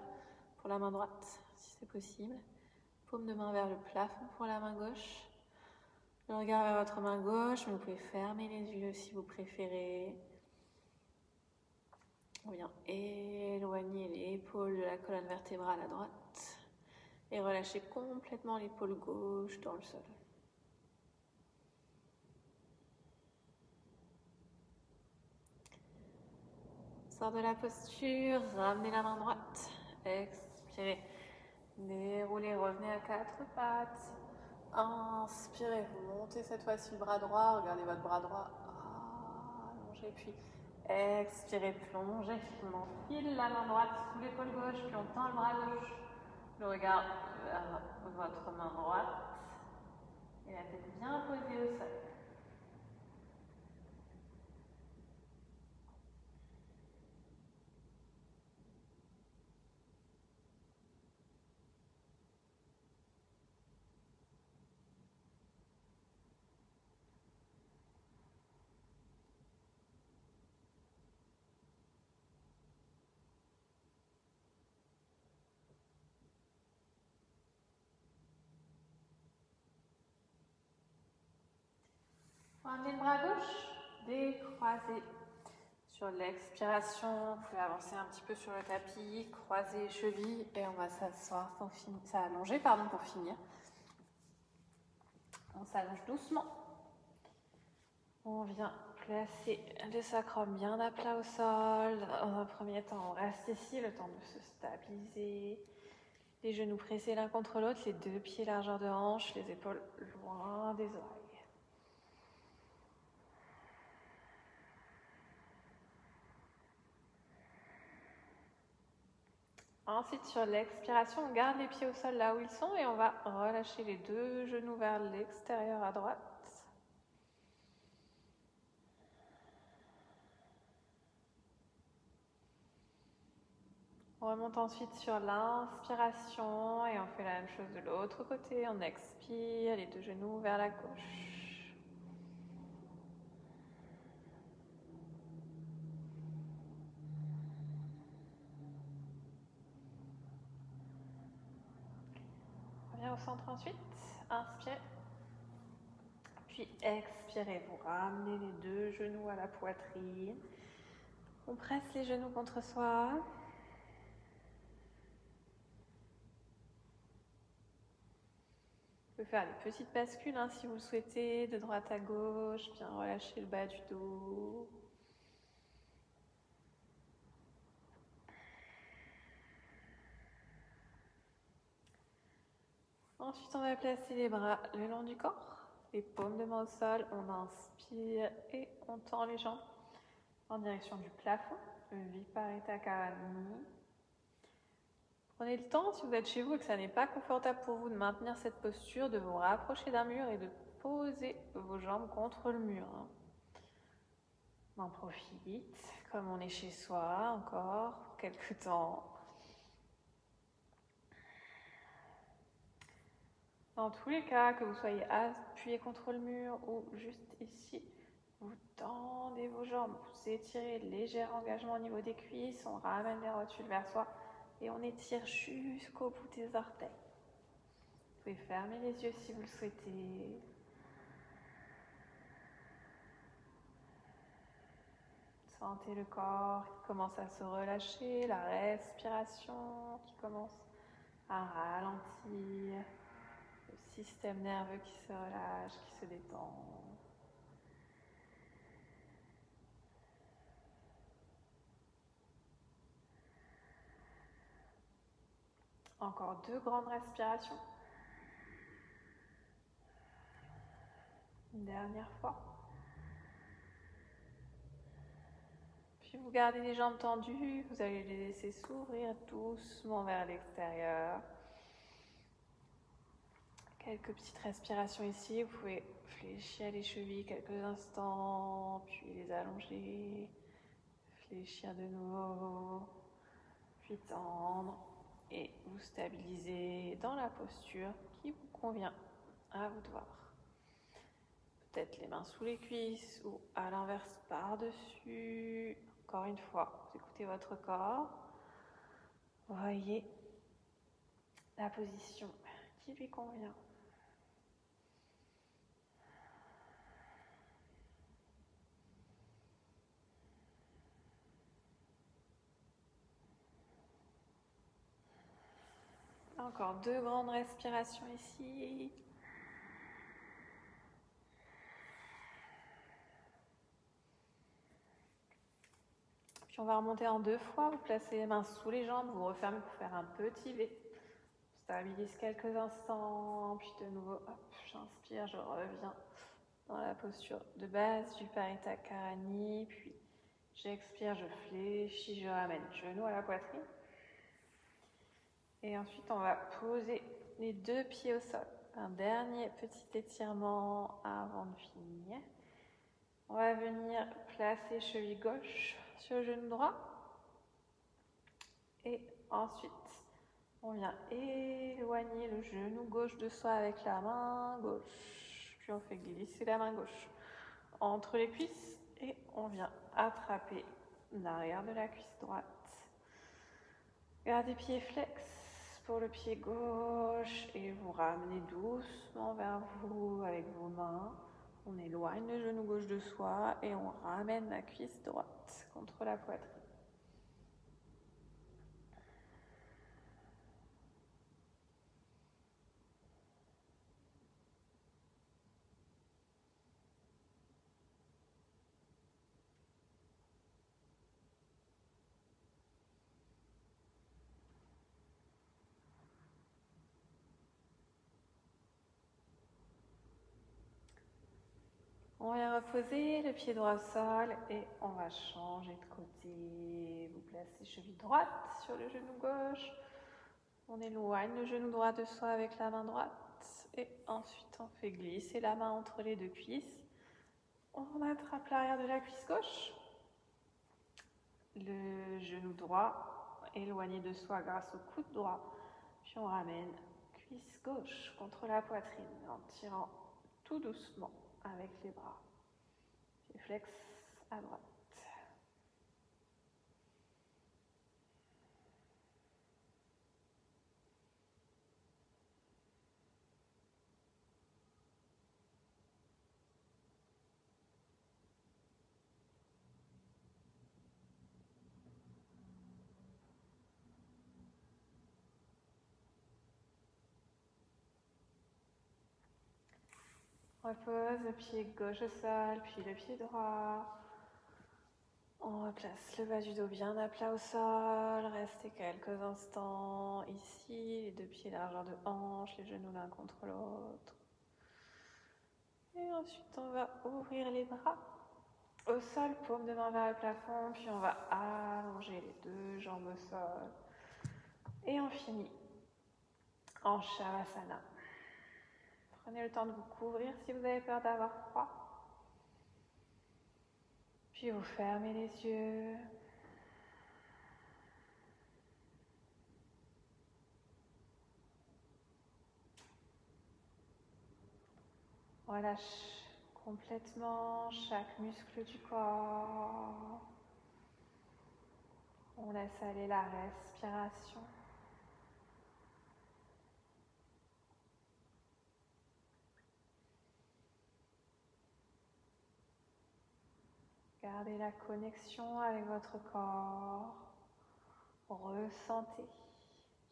A: pour la main droite, si c'est possible. Paume de main vers le plafond pour la main gauche. Le regard vers votre main gauche, mais vous pouvez fermer les yeux si vous préférez. On vient éloigner l'épaule de la colonne vertébrale à droite et relâcher complètement l'épaule gauche dans le sol. Sort de la posture, ramenez la main droite, expirez, déroulez, revenez à 4 pattes. Inspirez, vous montez cette fois-ci le bras droit, regardez votre bras droit, allongez, puis expirez, plongez, on enfile la main droite sous l'épaule gauche, puis on tend le bras gauche, le regard vers votre main droite, et la tête bien posée au sol. Ramenez le bras gauche, décroisez. Sur l'expiration, vous pouvez avancer un petit peu sur le tapis, croiser les chevilles et on va s'asseoir pour finir. S'allonger, pardon, pour finir. On s'allonge doucement. On vient placer le sacrum bien à plat au sol. Dans un premier temps, on reste ici, le temps de se stabiliser. Les genoux pressés l'un contre l'autre, les 2 pieds largeur de hanche, les épaules loin des oreilles. Ensuite, sur l'expiration, on garde les pieds au sol là où ils sont et on va relâcher les deux genoux vers l'extérieur à droite. On remonte ensuite sur l'inspiration et on fait la même chose de l'autre côté. On expire, les deux genoux vers la gauche. On revient au centre ensuite. Inspirez. Puis expirez. Vous ramenez les deux genoux à la poitrine. On presse les genoux contre soi. Vous pouvez faire des petites bascules si vous le souhaitez, de droite à gauche, bien relâcher le bas du dos. Ensuite, on va placer les bras le long du corps, les paumes de main au sol. On inspire et on tend les jambes en direction du plafond, Viparita Karani. Prenez le temps, si vous êtes chez vous et que ça n'est pas confortable pour vous, de maintenir cette posture, de vous rapprocher d'un mur et de poser vos jambes contre le mur. On en profite, comme on est chez soi encore, pour quelques temps. Dans tous les cas, que vous soyez appuyé contre le mur ou juste ici, vous tendez vos jambes, vous étirez, léger engagement au niveau des cuisses, on ramène les rotules vers soi et on étire jusqu'au bout des orteils. Vous pouvez fermer les yeux si vous le souhaitez. Sentez le corps qui commence à se relâcher, la respiration qui commence à ralentir. Le système nerveux qui se relâche, qui se détend. Encore 2 grandes respirations. Une dernière fois. Puis vous gardez les jambes tendues, vous allez les laisser s'ouvrir doucement vers l'extérieur. Quelques petites respirations ici, vous pouvez fléchir les chevilles quelques instants, puis les allonger, fléchir de nouveau, puis tendre et vous stabiliser dans la posture qui vous convient, à vous de voir. Peut-être les mains sous les cuisses ou à l'inverse par-dessus. Encore une fois, vous écoutez votre corps, voyez la position qui lui convient. Encore 2 grandes respirations ici. Puis on va remonter en 2 fois. Vous placez les mains sous les jambes, vous refermez pour faire un petit V. On stabilise quelques instants, puis de nouveau, hop, j'inspire, je reviens dans la posture de base du Viparita Karani, puis j'expire, je fléchis, je ramène genou à la poitrine. Et ensuite, on va poser les 2 pieds au sol. Un dernier petit étirement avant de finir. On va venir placer cheville gauche sur le genou droit. Et ensuite, on vient éloigner le genou gauche de soi avec la main gauche. Puis on fait glisser la main gauche entre les cuisses et on vient attraper l'arrière de la cuisse droite. Gardez pied flex pour le pied gauche et vous ramenez doucement vers vous avec vos mains. On éloigne le genou gauche de soi et on ramène la cuisse droite contre la poitrine. On vient reposer le pied droit au sol et on va changer de côté. Vous placez cheville droite sur le genou gauche. On éloigne le genou droit de soi avec la main droite. Et ensuite, on fait glisser la main entre les deux cuisses. On attrape l'arrière de la cuisse gauche. Le genou droit éloigné de soi grâce au coude droit. Puis on ramène cuisse gauche contre la poitrine en tirant tout doucement avec les bras. Puis flex à droite. Repose le pied gauche au sol, puis le pied droit. On replace le bas du dos bien à plat au sol. Restez quelques instants ici, les deux pieds largeur de hanche, les genoux l'un contre l'autre. Et ensuite, on va ouvrir les bras au sol, paume de main vers le plafond, puis on va allonger les deux jambes au sol. Et on finit en Shavasana. Prenez le temps de vous couvrir si vous avez peur d'avoir froid. Puis vous fermez les yeux. Relâche complètement chaque muscle du corps. On laisse aller la respiration. Gardez la connexion avec votre corps. Ressentez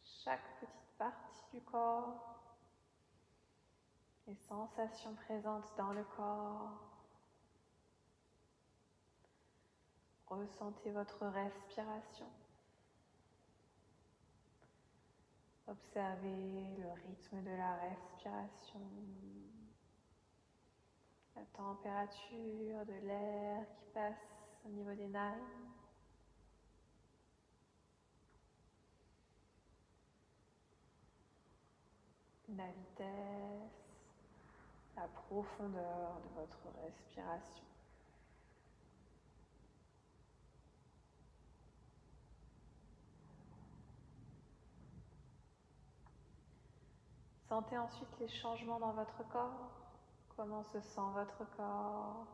A: chaque petite partie du corps, les sensations présentes dans le corps. Ressentez votre respiration. Observez le rythme de la respiration, la température de l'air qui passe au niveau des narines. La vitesse, la profondeur de votre respiration. Sentez ensuite les changements dans votre corps. Comment se sent votre corps?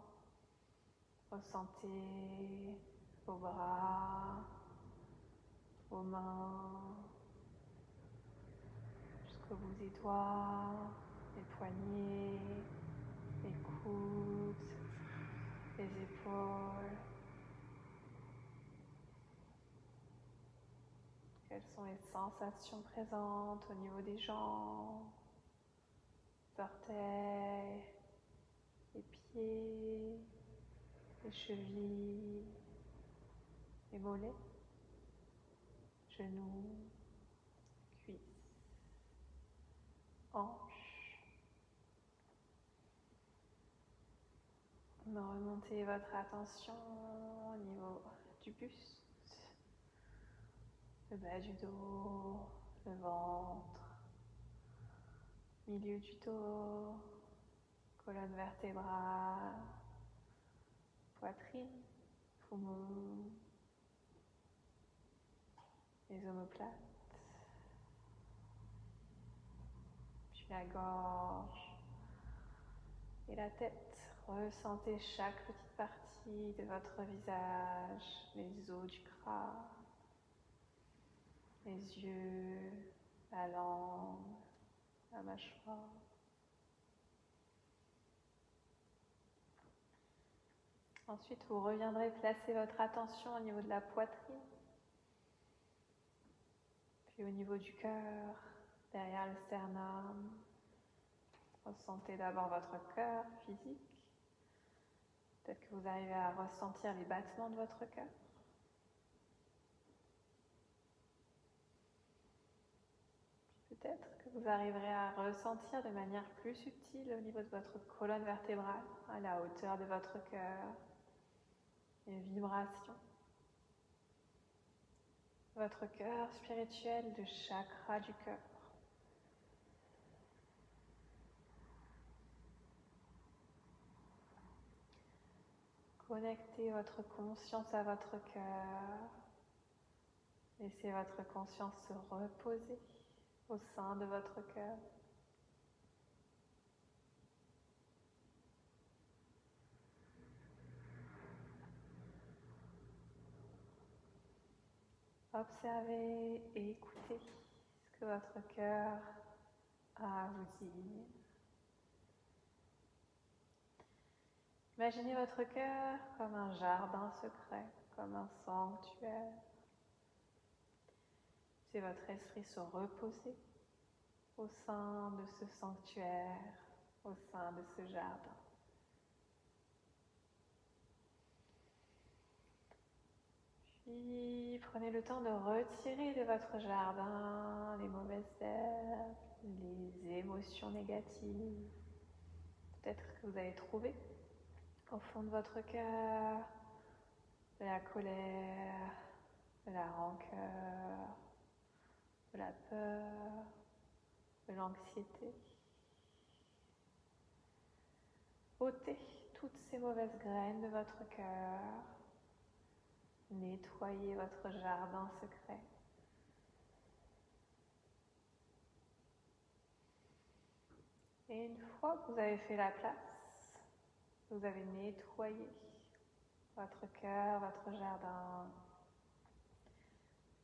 A: Ressentez vos bras, vos mains, jusqu'au bout des doigts, les poignets, les coudes, les épaules. Quelles sont les sensations présentes au niveau des jambes, des orteils, les pieds, les chevilles, les mollets, genoux, cuisses, hanches. Remontez votre attention au niveau du buste, le bas du dos, le ventre, milieu du dos, colonne vertébrale, poitrine, poumons, les omoplates, puis la gorge et la tête. Ressentez chaque petite partie de votre visage, les os du crâne, les yeux, la langue, la mâchoire. Ensuite, vous reviendrez placer votre attention au niveau de la poitrine, puis au niveau du cœur, derrière le sternum. Ressentez d'abord votre cœur physique. Peut-être que vous arrivez à ressentir les battements de votre cœur. Peut-être que vous arriverez à ressentir de manière plus subtile au niveau de votre colonne vertébrale, à la hauteur de votre cœur, les vibrations. Votre cœur spirituel, le chakra du cœur. Connectez votre conscience à votre cœur. Laissez votre conscience se reposer au sein de votre cœur. Observez et écoutez ce que votre cœur a à vous dire. Imaginez votre cœur comme un jardin secret, comme un sanctuaire. Laissez votre esprit se reposer au sein de ce sanctuaire, au sein de ce jardin. Puis prenez le temps de retirer de votre jardin les mauvaises herbes, les émotions négatives. Peut-être que vous avez trouvé au fond de votre cœur de la colère, de la rancœur, de la peur, de l'anxiété. Ôtez toutes ces mauvaises graines de votre cœur. Nettoyez votre jardin secret. Et une fois que vous avez fait la place, vous avez nettoyé votre cœur, votre jardin.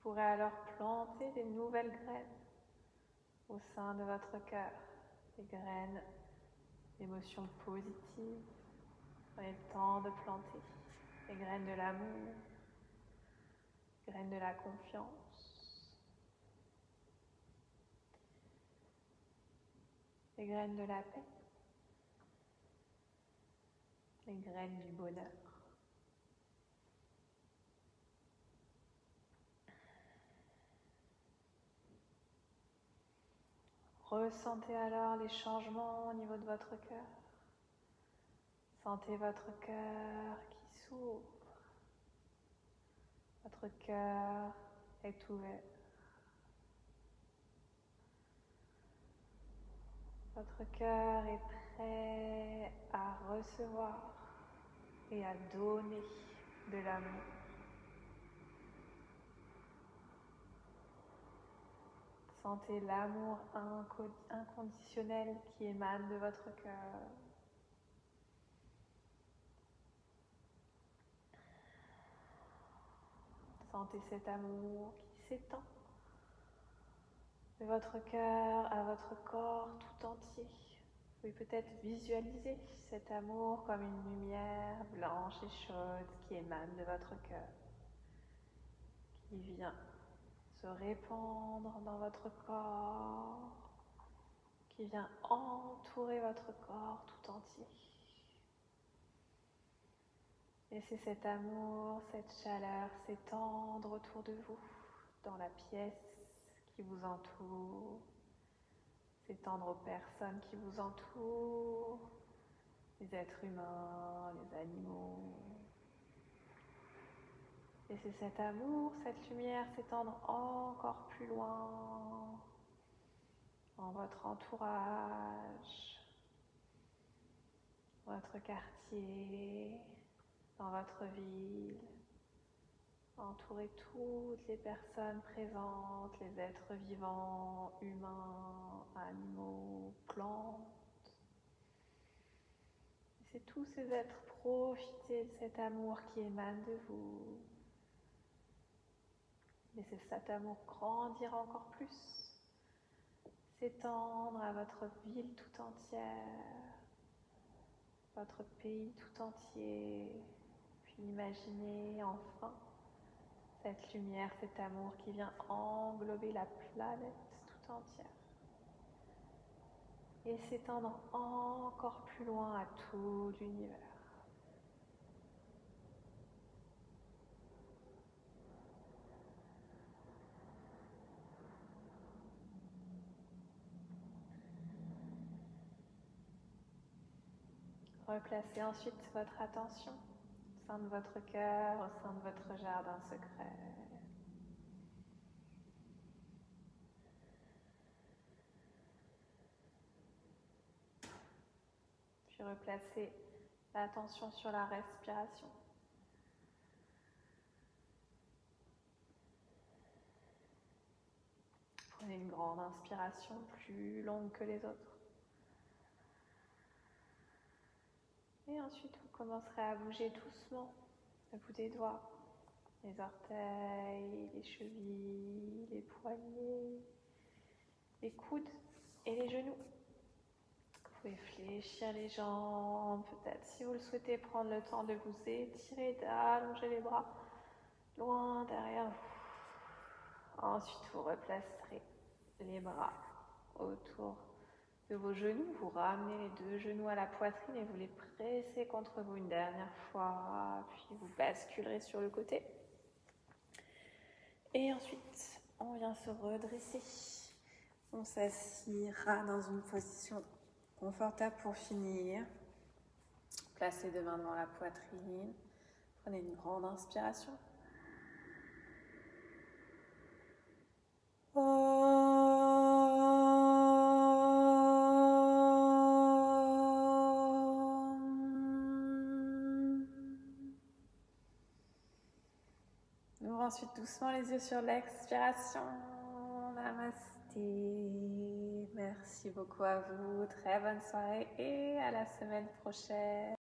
A: Vous pourrez alors planter des nouvelles graines au sein de votre cœur, des graines d'émotions positives. Prenez le temps de planter les graines de l'amour, les graines de la confiance, les graines de la paix, les graines du bonheur. Ressentez alors les changements au niveau de votre cœur. Sentez votre cœur qui s'ouvre. Votre cœur est ouvert. Votre cœur est prêt à recevoir et à donner de l'amour. Sentez l'amour inconditionnel qui émane de votre cœur. Sentez cet amour qui s'étend de votre cœur à votre corps tout entier. Vous pouvez peut-être visualiser cet amour comme une lumière blanche et chaude qui émane de votre cœur, qui vient se répandre dans votre corps, qui vient entourer votre corps tout entier. Laissez cet amour, cette chaleur s'étendre autour de vous, dans la pièce qui vous entoure, s'étendre aux personnes qui vous entourent, les êtres humains, les animaux. Laissez cet amour, cette lumière s'étendre encore plus loin dans votre entourage, votre quartier, dans votre ville. Entourez toutes les personnes présentes, les êtres vivants, humains, animaux, plantes. Laissez tous ces êtres profiter de cet amour qui émane de vous. Laissez cet amour grandir encore plus, s'étendre à votre ville tout entière, votre pays tout entier, puis imaginez enfin cette lumière, cet amour qui vient englober la planète tout entière et s'étendre encore plus loin à tout l'univers. Replacez ensuite votre attention au sein de votre cœur, au sein de votre jardin secret. Puis replacez l'attention sur la respiration. Prenez une grande inspiration, plus longue que les autres. Et ensuite, vous commencerez à bouger doucement le bout des doigts, les orteils, les chevilles, les poignets, les coudes et les genoux. Vous pouvez fléchir les jambes, peut-être si vous le souhaitez prendre le temps de vous étirer, d'allonger les bras loin derrière vous. Ensuite, vous replacerez les bras autour de vos genoux. Vous ramenez les deux genoux à la poitrine et vous les pressez contre vous une dernière fois. Puis vous basculerez sur le côté. Et ensuite, on vient se redresser. On s'assiera dans une position confortable pour finir. Placez deux mains devant la poitrine. Prenez une grande inspiration. Ouvrez ensuite doucement les yeux sur l'expiration. Namasté. Merci beaucoup à vous. Très bonne soirée et à la semaine prochaine.